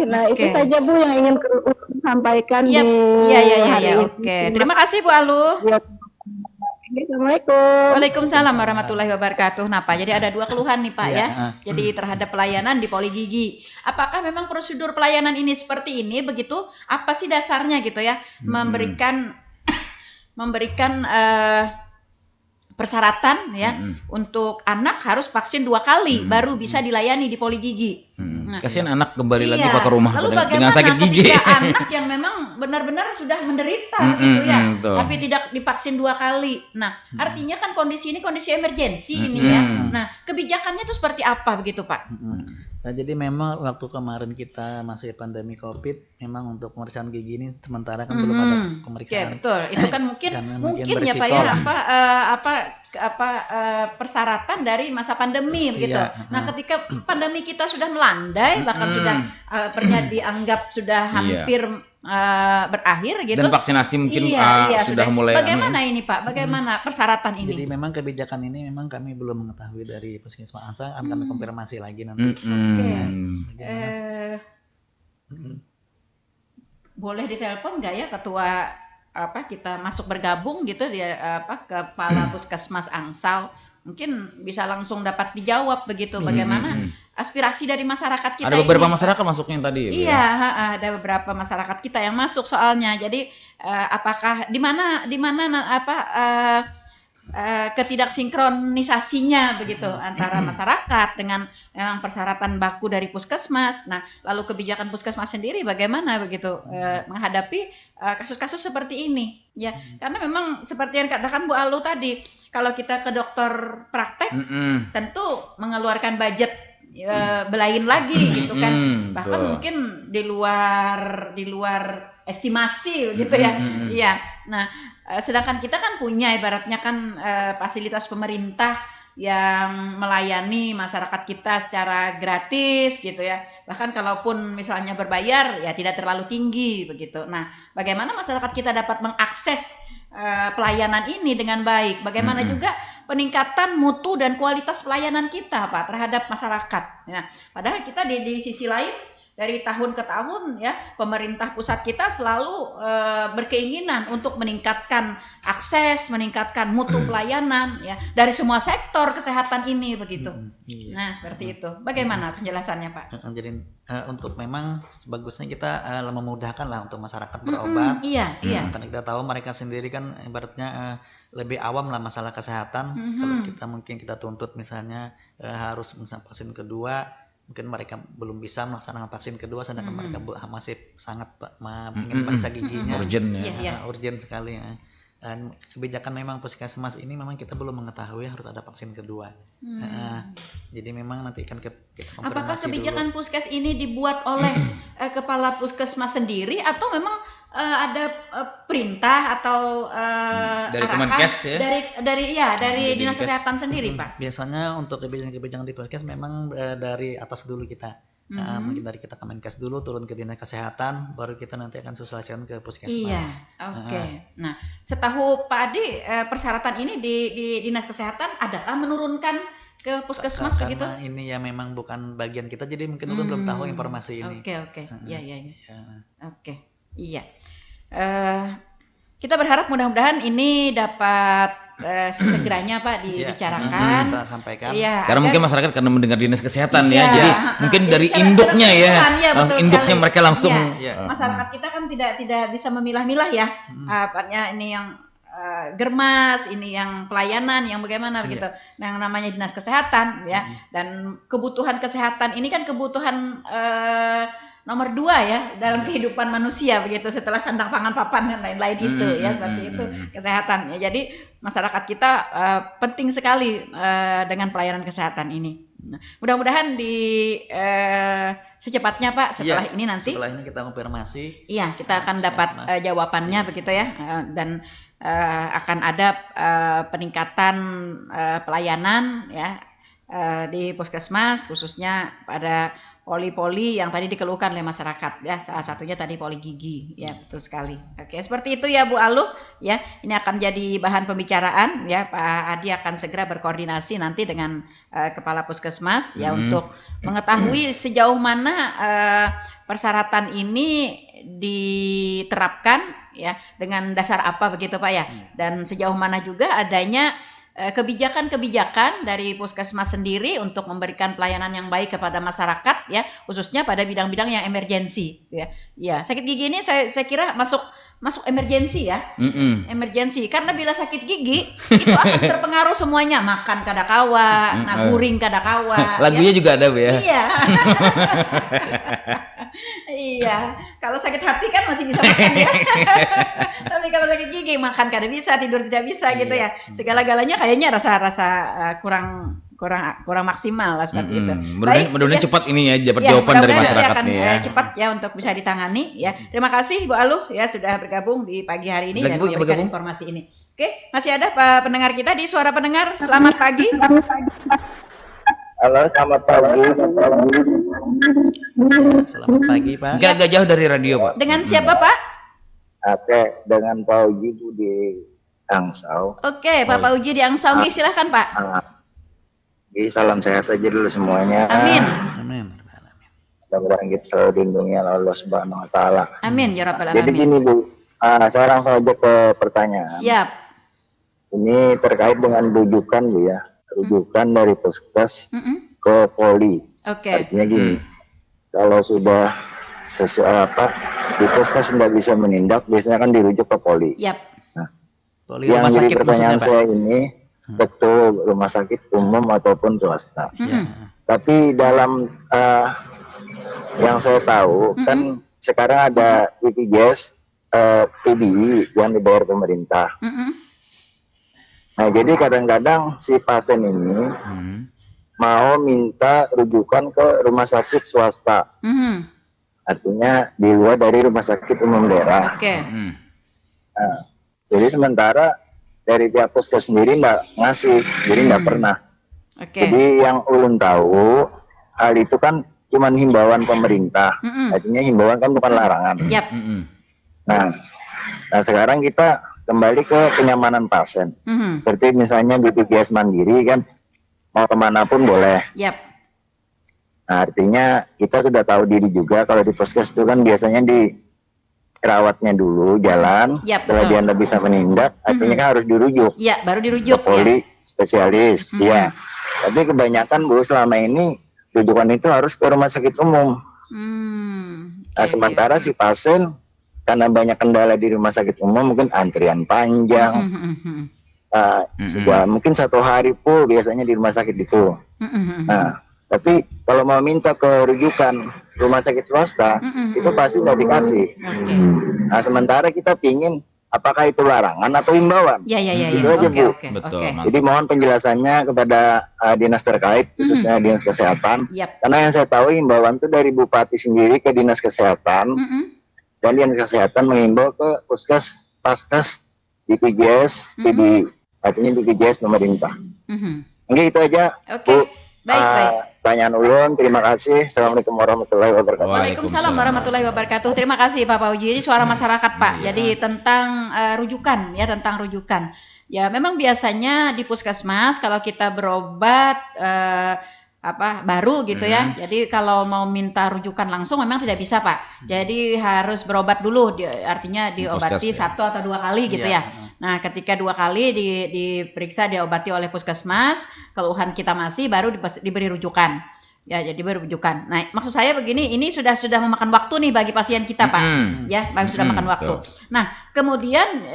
Nah itu saja Bu yang ingin ulun sampaikan di hari ini. Terima kasih Bu Aluh. Assalamualaikum. Waalaikumsalam warahmatullahi wabarakatuh. Nah Pak, jadi ada 2 keluhan nih Pak ya. Jadi terhadap pelayanan di poli gigi. Apakah memang prosedur pelayanan ini seperti ini begitu? Apa sih dasarnya gitu ya? Memberikan persyaratan ya untuk anak harus vaksin 2 kali baru bisa dilayani di poli gigi. Kasihan anak kembali lagi Pak ke rumah dengan sakit gigi. Ketika anak yang memang benar-benar sudah menderita gitu ya, tapi tidak divaksin 2 kali. Nah, artinya kan kondisi ini kondisi emergensi ini ya. Nah, kebijakannya itu seperti apa begitu Pak? Nah, jadi memang waktu kemarin kita masih pandemi COVID, memang untuk pemeriksaan gigi ini sementara kan belum ada Oke, pemeriksaan. betul. Itu kan mungkin Karena mungkin ya Pak berisiko ya lah. persyaratan dari masa pandemi begitu. Iya, Nah, ketika pandemi kita sudah melandai, bahkan sudah dianggap sudah Iya. hampir berakhir gitu. Dan vaksinasi mungkin Iya, sudah mulai Bagaimana ini Pak? Bagaimana persyaratan Jadi ini? memang kebijakan ini memang kami belum mengetahui dari Puskesmas Angsa, akan kami konfirmasi lagi nanti. Oke. Bagaimana? Mm. Boleh ditelepon nggak ya ketua kita masuk bergabung gitu dia kepala Puskesmas Angsal, mungkin bisa langsung dapat dijawab begitu bagaimana aspirasi dari masyarakat kita Ada beberapa ini. masyarakat masuknya tadi ya, Bu, ya? Iya, ada beberapa masyarakat kita yang masuk soalnya. Jadi apakah di mana ketidaksinkronisasinya begitu antara masyarakat dengan memang persyaratan baku dari Puskesmas. Nah, lalu kebijakan Puskesmas sendiri bagaimana begitu menghadapi kasus-kasus seperti ini. Ya, karena memang seperti yang katakan Bu Alu tadi, kalau kita ke dokter praktek tentu mengeluarkan budget belain lagi gitu kan. Bahkan betul. mungkin di luar estimasi gitu ya. Iya. Nah, sedangkan kita kan punya ibaratnya kan fasilitas pemerintah yang melayani masyarakat kita secara gratis gitu ya. Bahkan kalaupun misalnya berbayar ya tidak terlalu tinggi begitu. Nah, bagaimana masyarakat kita dapat mengakses pelayanan ini dengan baik? Bagaimana juga peningkatan mutu dan kualitas pelayanan kita Pak terhadap masyarakat. Nah, padahal kita di sisi lain dari tahun ke tahun ya pemerintah pusat kita selalu berkeinginan untuk meningkatkan akses, meningkatkan mutu pelayanan ya dari semua sektor kesehatan ini begitu. Iya. Nah, seperti itu. Bagaimana penjelasannya, Pak? Jadi untuk memang bagusnya kita memudahkan lah untuk masyarakat berobat. Iya. Karena kita tahu mereka sendiri kan ibaratnya lebih awam lah masalah kesehatan. Kalau kita tuntut misalnya harus vaksin kedua, mungkin mereka belum bisa melaksanakan vaksin kedua, sedangkan mereka masih sangat ingin periksa giginya. Urgent ya. Iya. Urgent sekali ya. Dan kebijakan memang Puskesmas ini memang kita belum mengetahui harus ada vaksin kedua. Jadi memang nanti kan kita konfirmasi Apakah kebijakan dulu. Puskes ini dibuat oleh kepala Puskesmas sendiri atau memang ada perintah atau Dari arahan Kemenkes ya? dari Dinas Dinkes. Kesehatan sendiri, Pak? Biasanya untuk kebijakan-kebijakan di Puskes memang dari atas dulu kita. Mungkin dari kita Kemenkes dulu turun ke Dinas Kesehatan, baru kita nanti akan sosialisasikan ke Puskesmas. Iya, oke. Nah, setahu Pak Adi persyaratan ini di Dinas Kesehatan adakah menurunkan ke Puskesmas begitu? Karena ini ya memang bukan bagian kita, jadi mungkin Ulun belum tahu informasi ini. Oke. Iya. Oke. Iya. Kita berharap mudah-mudahan ini dapat sesegeranya Pak dibicarakan. Kita sampaikan. Iya. Karena mungkin masyarakat karena mendengar dinas kesehatan Iya. ya, jadi mungkin dari Secara induknya ya, keseluruhan, iya, langsung betul induknya sekali. mereka langsung. Iya. Masyarakat kita kan tidak bisa memilah-milah ya. Apanya ini yang germas, ini yang pelayanan, yang bagaimana begitu. Nah, yang namanya dinas kesehatan ya. Dan kebutuhan kesehatan ini kan kebutuhan nomor 2 ya dalam kehidupan manusia begitu setelah sandang pangan papan dan lain-lain itu ya seperti itu kesehatan ya. Jadi masyarakat kita penting sekali dengan pelayanan kesehatan ini. Nah, mudah-mudahan secepatnya Pak setelah ini nanti. Setelah ini kita konfirmasi. Iya, kita akan dapat jawabannya begitu ya dan akan ada peningkatan pelayanan ya di Puskesmas khususnya pada poli-poli yang tadi dikeluhkan oleh masyarakat ya, salah satunya tadi poli gigi ya, betul sekali. Oke, seperti itu ya Bu Alu ya. Ini akan jadi bahan pembicaraan ya. Pak Adi akan segera berkoordinasi nanti dengan kepala Puskesmas ya untuk mengetahui sejauh mana persyaratan ini diterapkan ya dengan dasar apa begitu Pak ya. Dan sejauh mana juga adanya kebijakan-kebijakan dari Puskesmas sendiri untuk memberikan pelayanan yang baik kepada masyarakat ya, khususnya pada bidang-bidang yang emergensi ya. Ya, sakit gigi ini saya kira masuk emergensi ya. Emergensi karena bila sakit gigi itu akan terpengaruh semuanya, makan kadakawa, guring kadakawa. Lagunya juga ada Bu ya. Iya. Iya, kalau sakit hati kan masih bisa makan ya. Tapi kalau sakit gigi makan kada bisa, tidur tidak bisa gitu ya. Segala-galanya kayaknya rasa kurang kurang maksimal lah seperti itu. Mudah-mudahan cepat ini ya, dapat ya, jawaban dari masyarakat akan, nih ya. Cepat ya untuk bisa ditangani ya. Terima kasih Bu Aluh ya sudah bergabung di pagi hari ini dan memberikan informasi ini. Oke, masih ada pendengar kita di Suara Pendengar. Selamat pagi. Halo, selamat pagi. Selamat pagi, Pak. Agak jauh dari radio, Pak. Dengan siapa, Pak? Oke, dengan Pak Uji di Angsau. Oke, Pak Uji di Angsau. Silahkan, Pak. Jadi salam sehat aja dulu semuanya. Amin. Amin. Mudah-mudahan kita selalu dilindungi oleh Allah Subhanahu Wa Taala. Amin ya Rabbal Alamin. Jadi gini Bu, saya langsung aja ke pertanyaan. Siap. Ini terkait dengan rujukan Bu ya, rujukan dari Puskes ke Poli. Oke. Artinya gini, kalau sudah sesuai di Puskes tidak bisa menindak, biasanya kan dirujuk ke Poli. Yap. Nah, Poli yang rumah jadi sakit pertanyaan maksudnya, saya ini, betul rumah sakit umum ataupun swasta. Ya. Tapi dalam yang saya tahu kan sekarang ada BPJS PBI yang dibayar pemerintah. Nah jadi kadang-kadang si pasien ini mau minta rujukan ke rumah sakit swasta. Artinya di luar dari rumah sakit umum daerah. Oke. Nah, jadi sementara dari pihak Puskes sendiri nggak ngasih, jadi nggak pernah. Oke. Jadi yang ulun tahu hal itu kan cuman himbauan pemerintah. Artinya himbauan kan bukan larangan. Yap. Nah sekarang kita kembali ke kenyamanan pasien. Seperti misalnya BPJS Mandiri kan mau kemanapun boleh. Yap. Nah artinya kita sudah tahu diri juga kalau di Puskes itu kan biasanya dirawatnya dulu jalan. Yap, setelah betul. dia nggak bisa menindak, artinya kan harus dirujuk. Ya, baru dirujuk. Ke poli spesialis. Ya. Tapi kebanyakan Bu selama ini rujukan itu harus ke rumah sakit umum. Nah, sementara si pasien karena banyak kendala di rumah sakit umum, mungkin antrian panjang, sudah mungkin 1 hari full biasanya di rumah sakit itu. Nah, tapi kalau mau minta ke rujukan rumah sakit swasta, itu pasti nggak dikasih. Nah, sementara kita pingin apakah itu larangan atau himbauan? Ya. Itu aja Bu. Betul. Jadi mohon penjelasannya kepada dinas terkait, khususnya dinas kesehatan. Yap. Karena yang saya tahu himbauan itu dari bupati sendiri ke dinas kesehatan, dan dinas kesehatan mengimbau ke Puskes, Paskes, BPJS, PBI, artinya BPJS pemerintah. Mungkin itu aja. Oke. Baik. Pertanyaan ulun, terima kasih. Assalamualaikum warahmatullahi wabarakatuh. Waalaikumsalam warahmatullahi wabarakatuh. Terima kasih Pak Uji. Ini suara masyarakat Pak. Jadi tentang rujukan ya, tentang rujukan. Ya memang biasanya di puskesmas kalau kita berobat baru gitu ya. Jadi kalau mau minta rujukan langsung memang tidak bisa Pak. Jadi harus berobat dulu, artinya diobati 1 atau 2 kali gitu ya. Nah ketika 2 kali diperiksa, diobati oleh puskesmas, keluhan kita masih, baru diberi rujukan. Ya jadi baru rujukan. Nah maksud saya begini, ini sudah memakan waktu nih bagi pasien kita Pak. Ya sudah makan waktu. Nah kemudian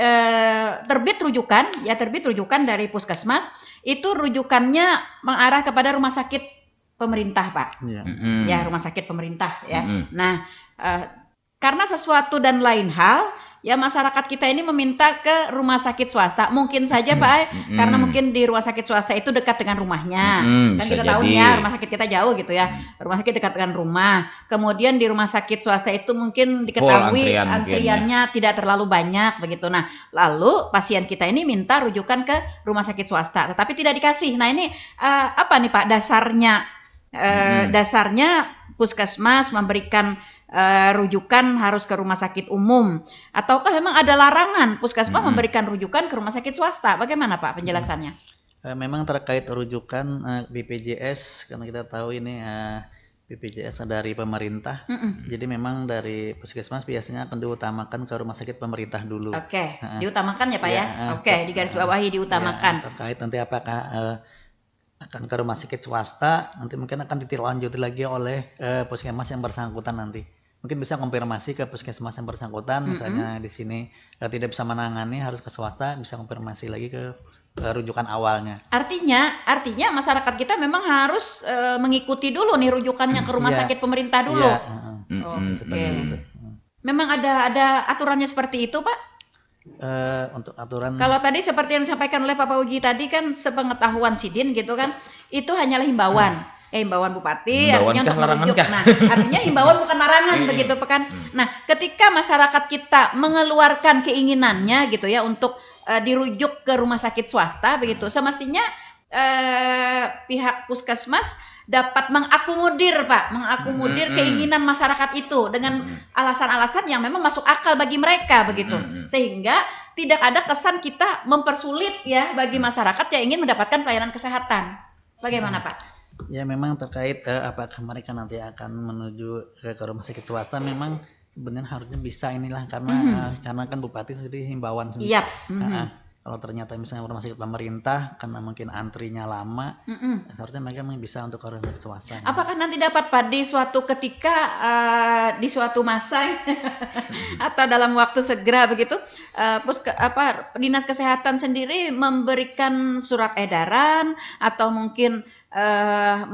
terbit rujukan dari puskesmas, itu rujukannya mengarah kepada rumah sakit pemerintah Pak. Ya rumah sakit pemerintah ya. Nah karena sesuatu dan lain hal ya, masyarakat kita ini meminta ke rumah sakit swasta. Mungkin saja Pak, karena mungkin di rumah sakit swasta itu dekat dengan rumahnya. Kan kita tahu ya rumah sakit kita jauh gitu ya. Rumah sakit dekat dengan rumah. Kemudian di rumah sakit swasta itu mungkin diketahui antriannya tidak terlalu banyak begitu. Nah, lalu pasien kita ini minta rujukan ke rumah sakit swasta, tetapi tidak dikasih. Nah, ini apa nih Pak dasarnya? Dasarnya puskesmas memberikan rujukan harus ke rumah sakit umum, ataukah memang ada larangan puskesmas memberikan rujukan ke rumah sakit swasta? Bagaimana Pak penjelasannya? Memang terkait rujukan BPJS, karena kita tahu ini BPJS dari pemerintah, jadi memang dari puskesmas biasanya akan diutamakan ke rumah sakit pemerintah dulu. Oke, diutamakan ya Pak ya? Oke, di garis bawahi diutamakan. Terkait nanti apakah akan ke rumah sakit swasta, nanti mungkin akan ditindaklanjuti lagi oleh puskesmas yang bersangkutan nanti. Mungkin bisa konfirmasi ke puskesmas yang bersangkutan, misalnya di sini tidak bisa menangani, harus ke swasta, bisa konfirmasi lagi ke rujukan awalnya. Artinya masyarakat kita memang harus mengikuti dulu nih rujukannya ke rumah sakit pemerintah dulu. Oke. Memang ada aturannya seperti itu Pak? Untuk aturan. Kalau tadi seperti yang disampaikan oleh Pak Uji tadi kan sepengetahuan Sidin gitu kan, itu hanyalah himbauan. Himbauan Bupati Himbauan artinya kah, untuk larangan merujuk. kah? Nah, artinya himbauan bukan larangan begitu kan. Nah, ketika masyarakat kita mengeluarkan keinginannya gitu ya untuk dirujuk ke rumah sakit swasta begitu, semestinya pihak puskesmas dapat mengakomodir Pak, mengakomodir keinginan masyarakat itu dengan alasan-alasan yang memang masuk akal bagi mereka begitu. Sehingga tidak ada kesan kita mempersulit ya bagi masyarakat yang ingin mendapatkan pelayanan kesehatan. Bagaimana Pak? Ya memang terkait apakah mereka nanti akan menuju ke rumah sakit swasta, memang sebenarnya harusnya bisa inilah karena kan Bupati sendiri himbauan sendiri. Yap. Kalau ternyata misalnya rumah sakit pemerintah karena mungkin antrinya lama, seharusnya mereka memang bisa untuk ke rumah sakit swasta. Apakah nanti dapat Pak di suatu ketika di suatu masa atau dalam waktu segera begitu Dinas Kesehatan sendiri memberikan surat edaran atau mungkin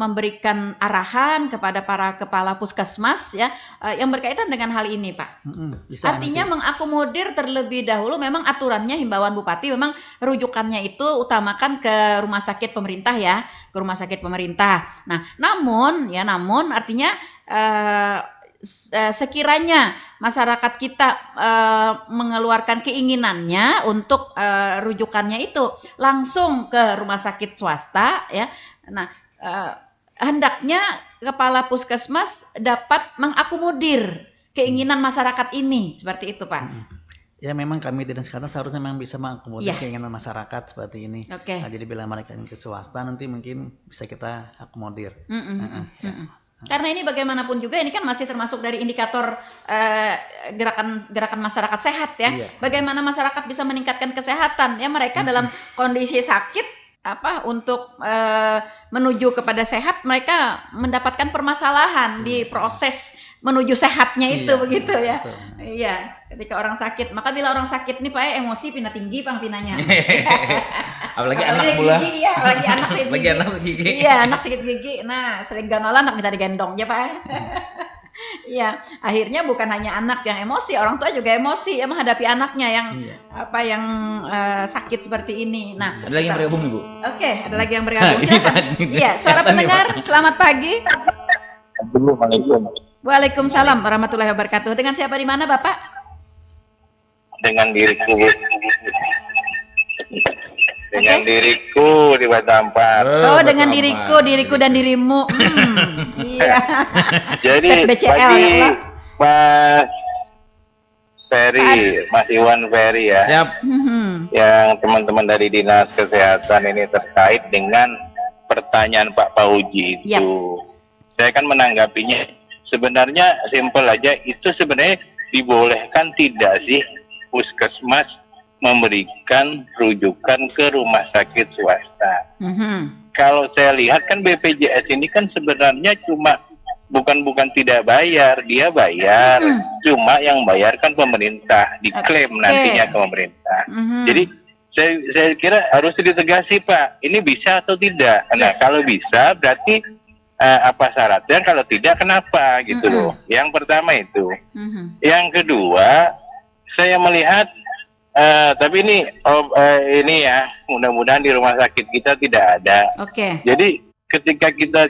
memberikan arahan kepada para kepala puskesmas ya yang berkaitan dengan hal ini Pak. Bisa Artinya nanti mengakomodir terlebih dahulu, memang aturannya himbauan Bupati memang rujukannya itu utamakan ke rumah sakit pemerintah ya, ke rumah sakit pemerintah. Nah, namun artinya sekiranya masyarakat kita mengeluarkan keinginannya untuk rujukannya itu langsung ke rumah sakit swasta ya. Nah, hendaknya kepala puskesmas dapat mengakomodir keinginan masyarakat ini, seperti itu Pak. Ya memang kami Dinas Kesehatan seharusnya memang bisa mengakomodir keinginan masyarakat seperti ini. Nah, jadi bila mereka ingin ke swasta nanti mungkin bisa kita akomodir. Karena ini bagaimanapun juga ini kan masih termasuk dari indikator gerakan masyarakat sehat ya. Bagaimana masyarakat bisa meningkatkan kesehatan ya, mereka dalam kondisi sakit untuk menuju kepada sehat mereka mendapatkan permasalahan di proses menuju sehatnya itu begitu ya. Betul. Iya, ketika orang sakit, maka bila orang sakit nih Pak emosi pindah tinggi pinanya. Apalagi anak pula. Gigi, ya, apalagi anak sakit gigi. Anak gigi. Iya, anak sakit gigi. Nah, sering ganolan anak minta digendong ya Pak. Iya, akhirnya bukan hanya anak yang emosi, orang tua juga emosi ya menghadapi anaknya yang yang sakit seperti ini. Nah, ada lagi yang bergabung Ibu. Oke, ada lagi yang bergabung. Silakan. Iya, suara pendengar. Selamat pagi. Waalaikumsalam warahmatullahi wabarakatuh. Dengan siapa di mana Bapak? Dengan diriku. Dengan diriku di Batampak. Oh, dengan diriku dan dirimu. Iya. Jadi bagi Mas Ferry, Mas Iwan Ferry ya. Siap. Yang teman-teman dari Dinas Kesehatan ini terkait dengan pertanyaan Pak Pauji itu. Saya kan menanggapinya sebenarnya simpel aja, itu sebenarnya dibolehkan tidak sih puskesmas memberikan rujukan ke rumah sakit swasta. Kalau saya lihat kan BPJS ini kan sebenarnya cuma bukan tidak bayar, dia bayar, cuma yang bayar kan pemerintah, diklaim nantinya ke pemerintah. Jadi saya kira harus ditegasi Pak, ini bisa atau tidak. Nah kalau bisa berarti apa syaratnya, kalau tidak kenapa gitu loh. Yang pertama itu. Yang kedua, saya melihat tapi ini ya mudah-mudahan di rumah sakit kita tidak ada. Jadi ketika kita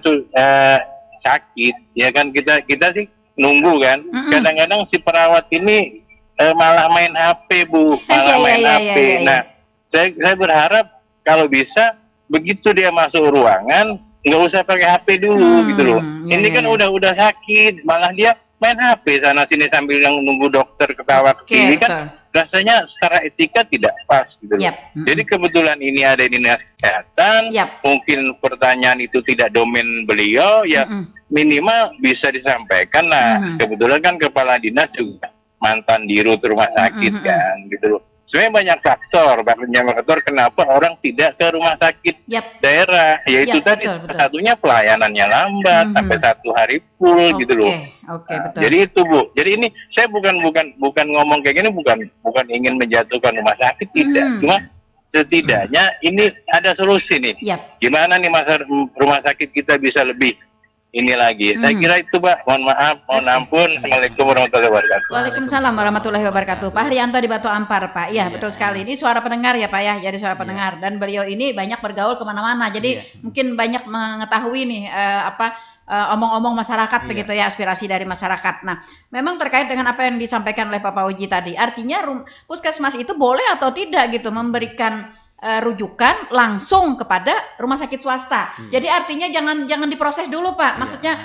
sakit ya kan kita sih nunggu kan. Kadang-kadang si perawat ini malah main HP Bu, main HP. Nah, saya berharap kalau bisa begitu dia masuk ruangan nggak usah pakai HP dulu gitu loh. Ini kan udah sakit, malah dia main HP sana sini sambil yang nunggu dokter ketawa kesini kan rasanya secara etika tidak pas gitu loh. Jadi kebetulan ini ada di Dinas Kesehatan, mungkin pertanyaan itu tidak domain beliau ya minimal bisa disampaikan. Nah kebetulan kan kepala dinas juga mantan dirut rumah sakit kan gitu loh. Sebenarnya banyak faktor kenapa orang tidak ke rumah sakit daerah, yaitu tadi satunya pelayanannya lambat sampai 1 hari full gitu loh. Jadi itu Bu. Jadi ini saya bukan ngomong kayak gini, bukan ingin menjatuhkan rumah sakit, tidak. Cuma setidaknya ini ada solusi nih. Gimana nih rumah sakit kita bisa lebih ini lagi. Saya kira itu, Pak. Mohon maaf, mohon ampun. Assalamualaikum warahmatullahi wabarakatuh. Waalaikumsalam warahmatullahi wabarakatuh. Pak Haryanto di Batu Ampar, Pak. Iya, betul sekali. Ini suara pendengar ya, Pak ya. Jadi suara pendengar. Dan beliau ini banyak bergaul kemana-mana. Jadi mungkin banyak mengetahui nih omong-omong masyarakat begitu ya, aspirasi dari masyarakat. Nah, memang terkait dengan apa yang disampaikan oleh Pak Uji tadi. Artinya puskesmas itu boleh atau tidak gitu memberikan rujukan langsung kepada rumah sakit swasta. Jadi artinya jangan diproses dulu, Pak. Maksudnya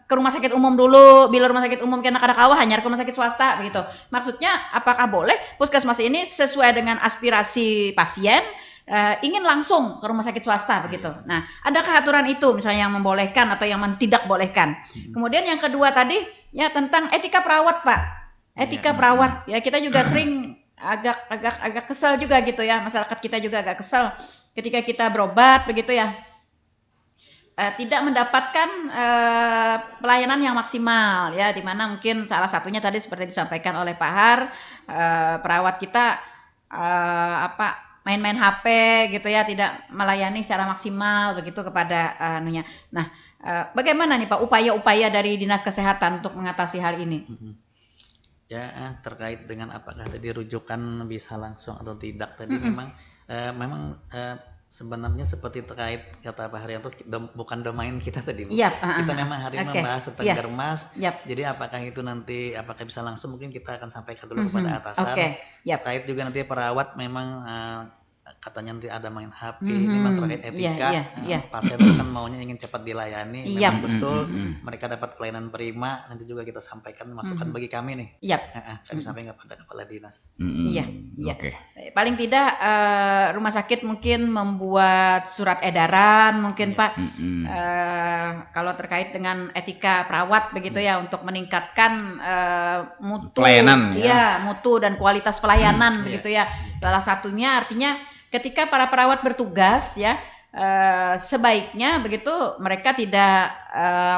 ke rumah sakit umum dulu, bila rumah sakit umum kena kada kawah hanya ke rumah sakit swasta begitu. Maksudnya apakah boleh puskesmas ini sesuai dengan aspirasi pasien ingin langsung ke rumah sakit swasta begitu. Nah, adakah aturan itu misalnya yang membolehkan atau yang tidak bolehkan? Kemudian yang kedua tadi ya tentang etika perawat, Pak. Etika perawat ya kita juga sering agak kesel juga gitu ya, masyarakat kita juga agak kesel ketika kita berobat begitu ya, tidak mendapatkan pelayanan yang maksimal ya, dimana mungkin salah satunya tadi seperti disampaikan oleh Pak Har, perawat kita main-main HP gitu ya, tidak melayani secara maksimal begitu kepada anunya. Nah, bagaimana nih Pak upaya-upaya dari Dinas Kesehatan untuk mengatasi hal ini? Ya, terkait dengan apakah tadi rujukan bisa langsung atau tidak tadi memang sebenarnya seperti terkait kata Pak Haryanto bukan domain kita tadi. Kita memang hari ini membahas tentang germas. Jadi apakah itu nanti apakah bisa langsung mungkin kita akan sampaikan dulu kepada atasan. Terkait juga nanti perawat memang katanya nanti ada main HP, memang terkait etika, pasien kan maunya ingin cepat dilayani, memang betul mereka dapat pelayanan prima, nanti juga kita sampaikan masukan bagi kami nih, kami sampaikan kepada kepala dinas. Paling tidak rumah sakit mungkin membuat surat edaran mungkin Pak, kalau terkait dengan etika perawat begitu ya, untuk meningkatkan mutu pelayanan mutu dan kualitas pelayanan begitu ya. Salah satunya artinya ketika para perawat bertugas ya, sebaiknya begitu mereka tidak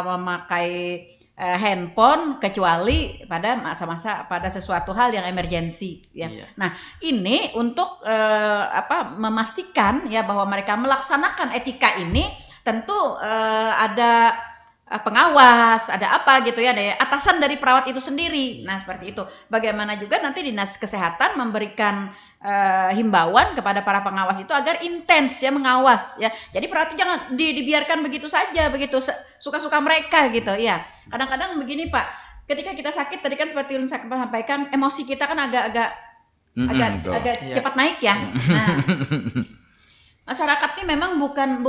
memakai handphone kecuali pada masa-masa pada sesuatu hal yang emergensi ya. Nah, ini untuk memastikan ya bahwa mereka melaksanakan etika ini tentu ada pengawas, ada apa gitu ya, ada atasan dari perawat itu sendiri. Nah, seperti itu. Bagaimana juga nanti Dinas Kesehatan memberikan himbauan kepada para pengawas itu agar intens ya mengawas ya. Jadi perawat itu jangan dibiarkan begitu saja, begitu suka-suka mereka gitu ya. Kadang-kadang begini Pak, ketika kita sakit tadi kan seperti yang saya sampaikan, emosi kita kan agak cepat naik ya. Nah, masyarakat ini memang bukan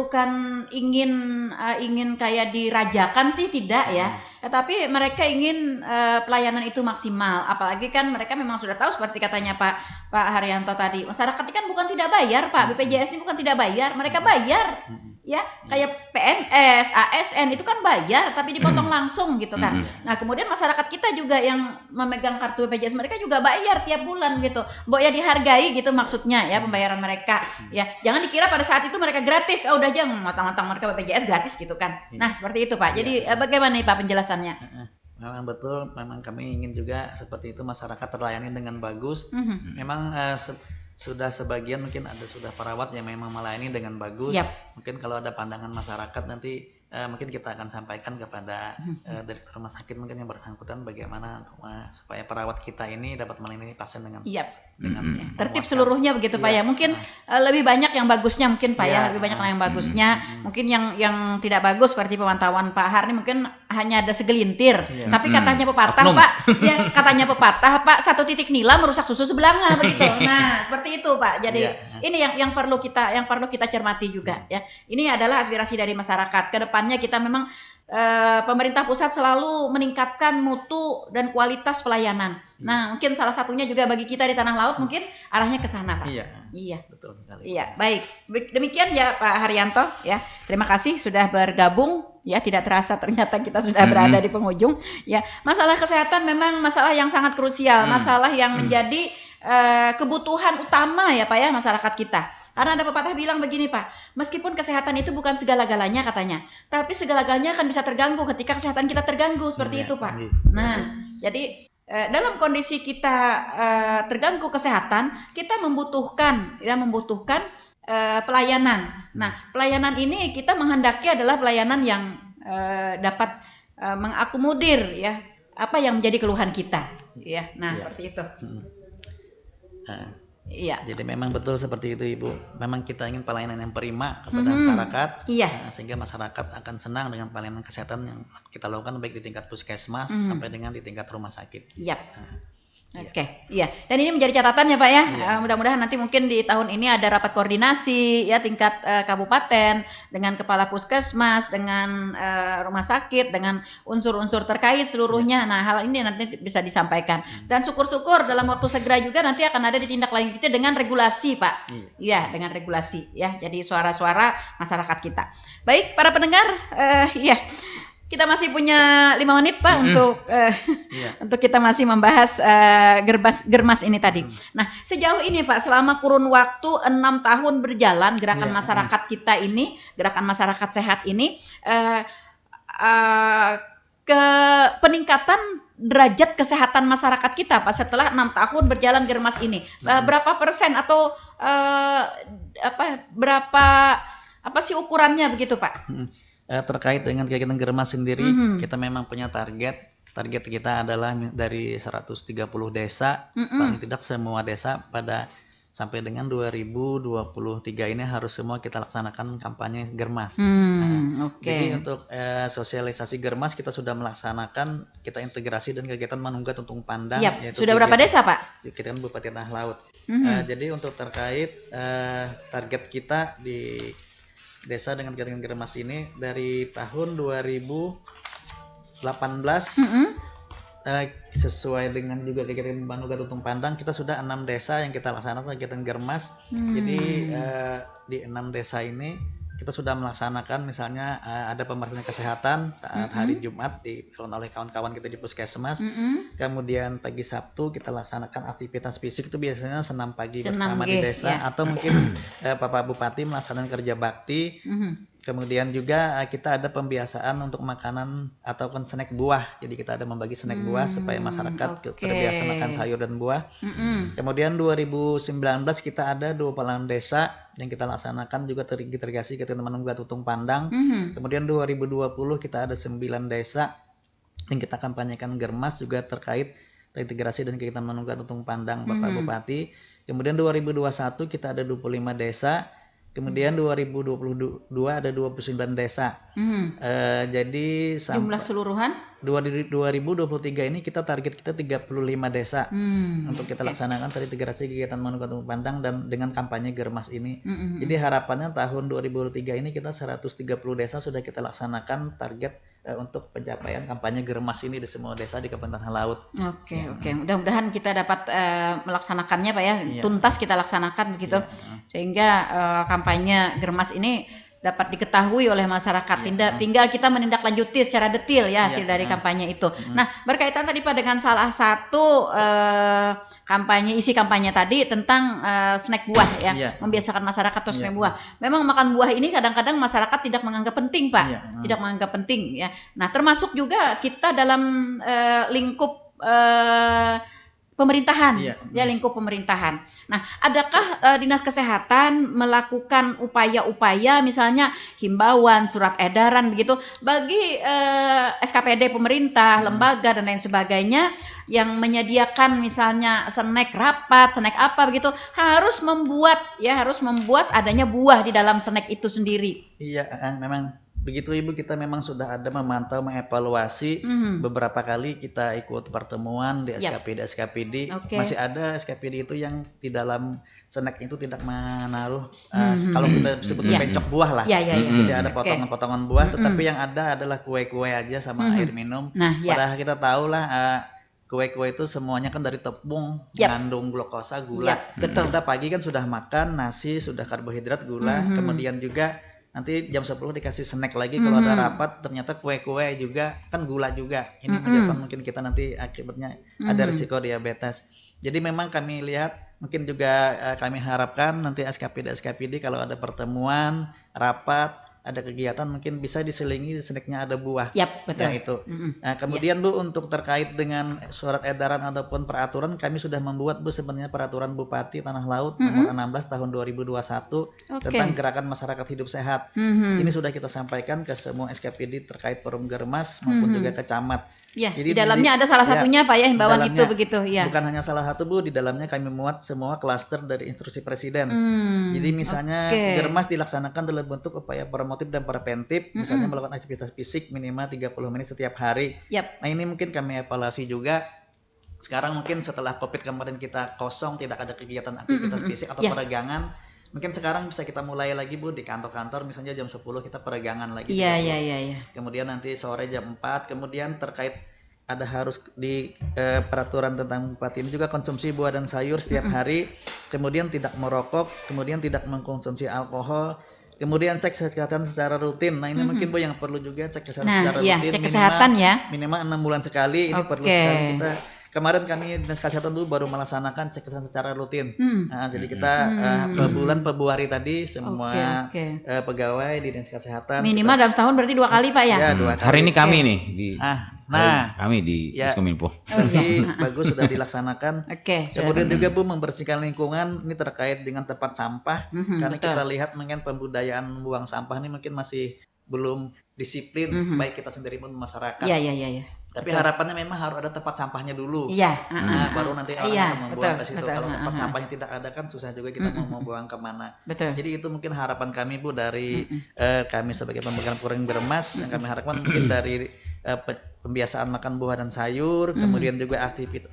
ingin kayak dirajakan sih, tidak ya. Tetapi mereka ingin pelayanan itu maksimal. Apalagi kan mereka memang sudah tahu seperti katanya Pak Haryanto tadi. Masyarakat ini kan bukan tidak bayar, Pak. BPJS ini bukan tidak bayar, mereka bayar. Ya, kayak PNS, ASN itu kan bayar tapi dipotong langsung gitu kan. Nah, kemudian masyarakat kita juga yang memegang kartu BPJS mereka juga bayar tiap bulan gitu. Mbok ya dihargai gitu maksudnya ya pembayaran mereka. Ya, jangan dikira pada saat itu mereka gratis. Udah aja matang-matang mereka BPJS gratis gitu kan. Nah, seperti itu Pak. Jadi bagaimana nih Pak penjelasannya? Memang betul, memang kami ingin juga seperti itu, masyarakat terlayani dengan bagus. Memang sudah sebagian mungkin ada sudah perawat yang memang melayani dengan bagus. Mungkin kalau ada pandangan masyarakat nanti mungkin kita akan sampaikan kepada direktur rumah sakit mungkin yang bersangkutan bagaimana supaya perawat kita ini dapat melayani pasien dengan tertib seluruhnya begitu Pak ya. Mungkin lebih banyak yang bagusnya mungkin Pak ya, lebih banyak yang bagusnya. Mungkin yang tidak bagus seperti pemantauan Pak Har ini mungkin hanya ada segelintir. Tapi katanya pepatah Pak, ya katanya pepatah Pak, satu titik nila merusak susu sebelanga begitu. Nah, seperti itu Pak. Jadi ini yang perlu kita cermati juga ya. Ini adalah aspirasi dari masyarakat. Kedepannya kita memang pemerintah pusat selalu meningkatkan mutu dan kualitas pelayanan. Nah, mungkin salah satunya juga bagi kita di tanah laut mungkin arahnya ke sana, Pak. Iya. Betul sekali. Iya, baik. Demikian ya Pak Haryanto ya. Terima kasih sudah bergabung ya, tidak terasa ternyata kita sudah berada di penghujung ya. Masalah kesehatan memang masalah yang sangat krusial, masalah yang menjadi kebutuhan utama ya Pak ya masyarakat kita. Karena ada pepatah bilang begini Pak, meskipun kesehatan itu bukan segala-galanya katanya, tapi segala-galanya akan bisa terganggu ketika kesehatan kita terganggu, seperti itu Pak. Nah, jadi dalam kondisi kita terganggu kesehatan, kita membutuhkan pelayanan. Nah, pelayanan ini kita menghendaki adalah pelayanan yang dapat mengakomodir ya apa yang menjadi keluhan kita ya. Nah, seperti itu. Iya. Jadi memang betul seperti itu Ibu. Memang kita ingin pelayanan yang prima kepada masyarakat, sehingga masyarakat akan senang dengan pelayanan kesehatan yang kita lakukan baik di tingkat puskesmas sampai dengan di tingkat rumah sakit. Yap. Oke, iya. Dan ini menjadi catatan ya Pak ya. Mudah-mudahan nanti mungkin di tahun ini ada rapat koordinasi ya tingkat kabupaten dengan kepala puskesmas, dengan rumah sakit, dengan unsur-unsur terkait seluruhnya. Nah, hal ini nanti bisa disampaikan. Dan syukur-syukur dalam waktu segera juga nanti akan ada ditindaklanjuti dengan regulasi Pak. Iya, dengan regulasi ya. Jadi suara-suara masyarakat kita. Baik, para pendengar, kita masih punya 5 menit Pak untuk kita masih membahas germas ini tadi. Nah, sejauh ini Pak, selama kurun waktu 6 tahun berjalan gerakan masyarakat kita ini, gerakan masyarakat sehat ini, ke peningkatan derajat kesehatan masyarakat kita Pak setelah 6 tahun berjalan germas ini, berapa persen atau apa sih ukurannya begitu Pak? Terkait dengan kegiatan germas sendiri, kita memang punya target kita adalah dari 130 desa, paling tidak semua desa sampai dengan 2023 ini harus semua kita laksanakan kampanye germas. Jadi untuk sosialisasi germas kita sudah melaksanakan, kita integrasi dan kegiatan Manunggat Tutung Pandang. Sudah berapa desa Pak? Kita kan Bupati Tanah Laut. Jadi untuk terkait target kita di desa dengan kegiatan germas ini dari tahun 2018 sesuai dengan juga kegiatan Manunggat Tutung Pandang, kita sudah 6 desa yang kita laksanakan kegiatan germas. Jadi di 6 desa ini kita sudah melaksanakan misalnya ada pemeriksaan kesehatan saat hari Jumat oleh kawan-kawan kita di puskesmas. Kemudian pagi Sabtu kita laksanakan aktivitas fisik, itu biasanya senam pagi bersama di desa, atau mungkin Bapak Bupati melaksanakan kerja bakti. Kemudian juga kita ada pembiasaan untuk makanan ataupun snack buah. Jadi kita ada membagi snack buah supaya masyarakat terbiasa makan sayur dan buah. Kemudian 2019 kita ada 28 desa yang kita laksanakan juga terintegrasi ke Manunggat Tutung Pandang. Kemudian 2020 kita ada 9 desa yang kita kampanyekan germas juga terkait terintegrasi dan kegiatan Manunggat Tutung Pandang Bapak Bupati. Kemudian 2021 kita ada 25 desa. Kemudian 2022 ada 29 desa. Jadi jumlah keseluruhan 2023 ini target kita 35 desa untuk kita laksanakan terintegrasi kegiatan Manunggat Tutung Pandang dan dengan kampanye germas ini. Jadi harapannya tahun 2023 ini kita 130 desa sudah kita laksanakan target untuk pencapaian kampanye germas ini di semua desa di Kabupaten Tanah Laut. Oke. Mudah-mudahan kita dapat melaksanakannya Pak ya, tuntas kita laksanakan begitu, sehingga kampanye germas ini dapat diketahui oleh masyarakat. Tinggal kita menindaklanjuti secara detail ya hasil dari kampanye itu. Nah, berkaitan tadi Pak dengan salah satu isi kampanye tadi tentang snack buah ya, membiasakan masyarakat untuk snack buah. Memang makan buah ini kadang-kadang masyarakat tidak menganggap penting Pak, tidak menganggap penting ya. Nah, termasuk juga kita dalam lingkup pemerintahan, lingkup pemerintahan. Nah, adakah Dinas Kesehatan melakukan upaya-upaya misalnya himbauan, surat edaran begitu bagi SKPD pemerintah, lembaga dan lain sebagainya yang menyediakan misalnya snack rapat, snack apa begitu, harus membuat adanya buah di dalam snack itu sendiri. Memang begitu Ibu, kita memang sudah ada memantau, mengevaluasi beberapa kali kita ikut pertemuan di SKPD. Masih ada SKPD itu yang di dalam snack itu tidak menaruh kalau kita sebut pencok buah lah. Jadi ada potongan-potongan buah, tetapi yang ada adalah kue-kue aja sama air minum. Padahal kita tahu lah kue-kue itu semuanya kan dari tepung, mengandung glukosa, gula. Kita pagi kan sudah makan nasi, sudah karbohidrat, gula, kemudian juga nanti jam 10 dikasih snack lagi kalau ada rapat, ternyata kue-kue juga kan gula juga. Ini menyebabkan mungkin kita nanti akibatnya ada risiko diabetes. Jadi memang kami lihat, mungkin juga kami harapkan nanti SKPD kalau ada pertemuan, rapat, ada kegiatan mungkin bisa diselingi snacknya ada buah. Yap, betul. Yang itu. Nah, kemudian Bu, untuk terkait dengan surat edaran ataupun peraturan, kami sudah membuat Bu sebenarnya peraturan Bupati Tanah Laut nomor 16 tahun 2021 tentang gerakan masyarakat hidup sehat. Ini sudah kita sampaikan ke semua SKPD terkait forum Germas maupun juga ke camat. Ya, di dalamnya ada salah satunya Pak ya himbauan itu begitu ya. Bukan hanya salah satu Bu, di dalamnya kami muat semua klaster dari instruksi Presiden. Jadi misalnya Germas dilaksanakan dalam bentuk upaya promotif dan preventif, misalnya melakukan aktivitas fisik minimal 30 menit setiap hari. Nah, ini mungkin kami evaluasi juga. Sekarang mungkin setelah Covid kemarin kita kosong, tidak ada kegiatan aktivitas fisik atau peregangan. Mungkin sekarang bisa kita mulai lagi Bu di kantor-kantor, misalnya jam 10 kita peregangan lagi. Iya. Kemudian nanti sore jam 4, kemudian terkait ada harus di peraturan tentang Bupati ini juga konsumsi buah dan sayur setiap hari, kemudian tidak merokok, kemudian tidak mengkonsumsi alkohol, kemudian cek kesehatan secara rutin. Nah, ini mungkin Bu yang perlu juga cek kesehatan secara rutin. Cek kesehatan minimal 6 bulan sekali, ini perlu sekali kita. Kemarin kami Dinas Kesehatan dulu baru melaksanakan cek kesehatan secara rutin. Nah, jadi kita per bulan per 2 hari tadi semua pegawai di Dinas Kesehatan. Minimal dalam setahun berarti 2 kali Pak ya? Ya, 2 kali. Hari ini kami nih di kami di Diskominfo. Jadi bagus sudah dilaksanakan. Kemudian juga Bu membersihkan lingkungan, ini terkait dengan tempat sampah. Karena kita lihat mungkin pembudayaan buang sampah ini mungkin masih belum disiplin baik kita sendiri pun masyarakat. Iya. Tapi harapannya memang harus ada tempat sampahnya dulu. Iya. Nah, baru nanti orang akan membuang ke situ. Kalau tempat sampahnya tidak ada kan susah juga kita mau membuang kemana. Betul. Jadi itu mungkin harapan kami Bu dari kami sebagai pemegang Forum Germas yang kami harapkan mungkin dari pembiasaan makan buah dan sayur, kemudian juga aktivitas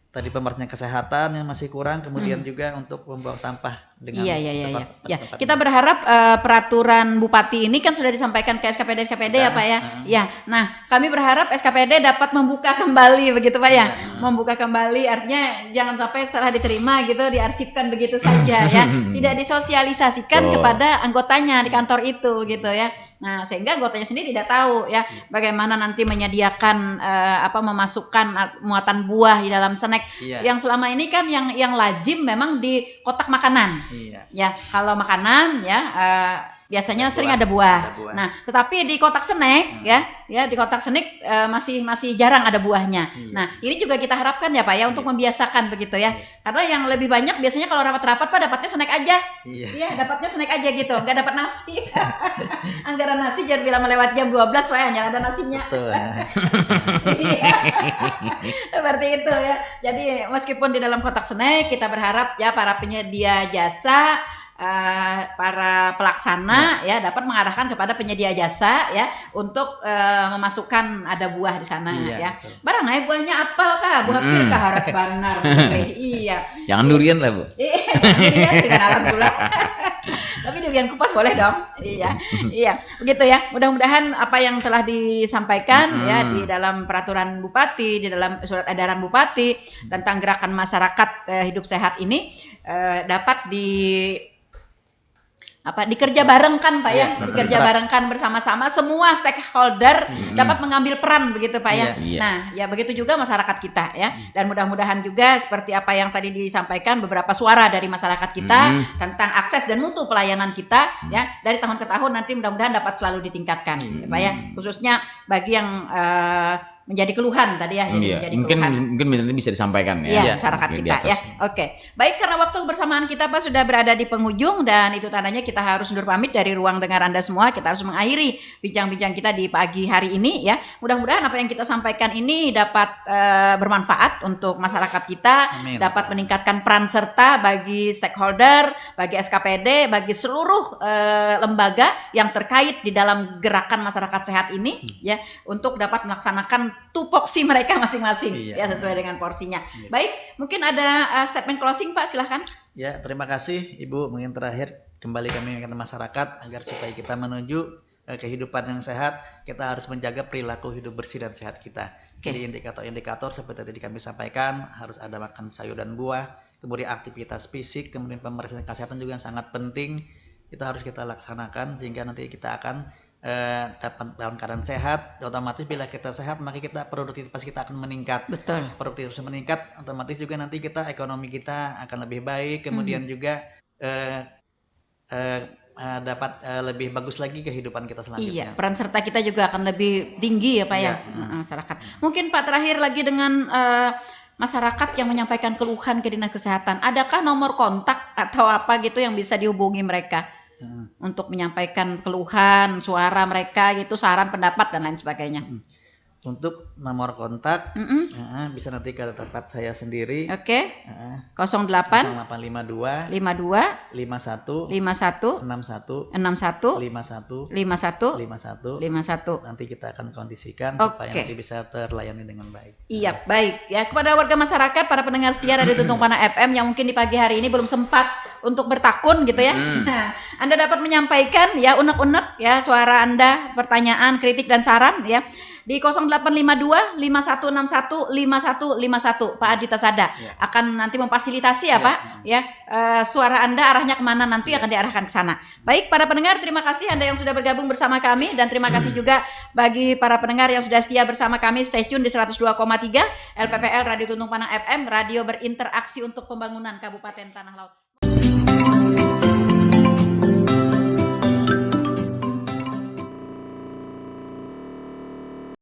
tadi pembersihan kesehatan yang masih kurang, kemudian juga untuk membuang sampah dengan tempat. Kita berharap peraturan Bupati ini kan sudah disampaikan ke SKPD ya Pak ya. Ya. Nah, kami berharap SKPD dapat membuka kembali begitu Pak ya. Membuka kembali artinya jangan sampai setelah diterima gitu diarsipkan begitu saja ya. Tidak disosialisasikan kepada anggotanya di kantor itu gitu ya. Nah, sehingga anggotanya sendiri tidak tahu ya bagaimana nanti menyediakan memasukkan muatan buah di dalam snack. Yang selama ini kan yang lazim memang di kotak makanan. Ya, kalau makanan ya biasanya sering ada buah. Nah, tetapi di kotak snack ya di kotak snack masih jarang ada buahnya. Nah, ini juga kita harapkan ya Pak ya untuk membiasakan begitu ya. Karena yang lebih banyak biasanya kalau rapat-rapat Pak dapatnya snack aja. Iya, dapatnya snack aja gitu, nggak dapat nasi. Anggaran nasi jangan bilang melewati jam 12 Pak, hanya ada nasinya. Seperti itu ya. Jadi meskipun di dalam kotak snack kita berharap ya para penyedia jasa para pelaksana ya dapat mengarahkan kepada penyedia jasa ya untuk memasukkan ada buah di sana ya. Barang buahnya apel kah? Buah pil kah harap benar. Iya. Jangan durian lah Bu. Jangan durian dengan alam gula. Tapi durian kupas boleh dong. Iya. Begitu ya. Mudah-mudahan apa yang telah disampaikan ya di dalam peraturan Bupati, di dalam surat edaran Bupati tentang gerakan masyarakat hidup sehat ini dapat dikerja barengkan Pak ya, dikerja barengkan bersama-sama semua stakeholder dapat mengambil peran begitu Pak ya. Nah, ya begitu juga masyarakat kita ya. Dan mudah-mudahan juga seperti apa yang tadi disampaikan beberapa suara dari masyarakat kita tentang akses dan mutu pelayanan kita ya dari tahun ke tahun nanti mudah-mudahan dapat selalu ditingkatkan ya, Pak ya. Khususnya bagi yang menjadi keluhan tadi ya. Mungkin nanti bisa disampaikan ya. Masyarakat kita ya. Oke. Baik, karena waktu bersamaan kita Pak sudah berada di penghujung dan itu tandanya kita harus undur pamit dari ruang dengar Anda semua. Kita harus mengakhiri bincang-bincang kita di pagi hari ini ya. Mudah-mudahan apa yang kita sampaikan ini dapat bermanfaat untuk masyarakat kita, dapat meningkatkan peran serta bagi stakeholder, bagi SKPD, bagi seluruh lembaga yang terkait di dalam gerakan masyarakat sehat ini ya untuk dapat melaksanakan tupoksi mereka masing-masing ya sesuai dengan porsinya. Baik, mungkin ada statement closing Pak, silahkan. Ya, terima kasih Ibu. Mungkin terakhir kembali kami mengingatkan masyarakat agar supaya kita menuju kehidupan yang sehat, kita harus menjaga perilaku hidup bersih dan sehat kita. Jadi indikator-indikator seperti tadi kami sampaikan harus ada makan sayur dan buah, kemudian aktivitas fisik, kemudian pemeriksaan kesehatan juga yang sangat penting. Itu harus kita laksanakan sehingga nanti kita akan dapat dalam keadaan sehat. Otomatis bila kita sehat maka produktivitas kita akan meningkat. Betul. Produktivitas meningkat, otomatis juga nanti ekonomi kita akan lebih baik. Kemudian juga dapat lebih bagus lagi kehidupan kita selanjutnya. Iya, peran serta kita juga akan lebih tinggi ya Pak ya, masyarakat. Mungkin Pak terakhir lagi dengan masyarakat yang menyampaikan keluhan ke Dinas Kesehatan, adakah nomor kontak atau apa gitu yang bisa dihubungi mereka untuk menyampaikan keluhan, suara mereka gitu, saran, pendapat dan lain sebagainya? Untuk nomor kontak bisa nanti ke tempat saya sendiri. Oke. 08 0852 51 51 61 51 51 nanti kita akan kondisikan supaya nanti bisa terlayani dengan baik. Iya, baik. Ya, kepada warga masyarakat, para pendengar setia Radio Tuntung Pana FM yang mungkin di pagi hari ini belum sempat untuk bertakun gitu ya. Nah, Anda dapat menyampaikan ya unek-unek ya suara Anda, pertanyaan, kritik dan saran ya di 0852 5161 5151. Pak Adi Tasada akan nanti memfasilitasi ya Pak ya suara Anda arahnya kemana nanti akan diarahkan ke sana. Baik para pendengar, terima kasih Anda yang sudah bergabung bersama kami dan terima kasih juga bagi para pendengar yang sudah setia bersama kami. Stay tune di 102,3 LPPL Radio Tuntung Pana FM, radio berinteraksi untuk pembangunan Kabupaten Tanah Laut.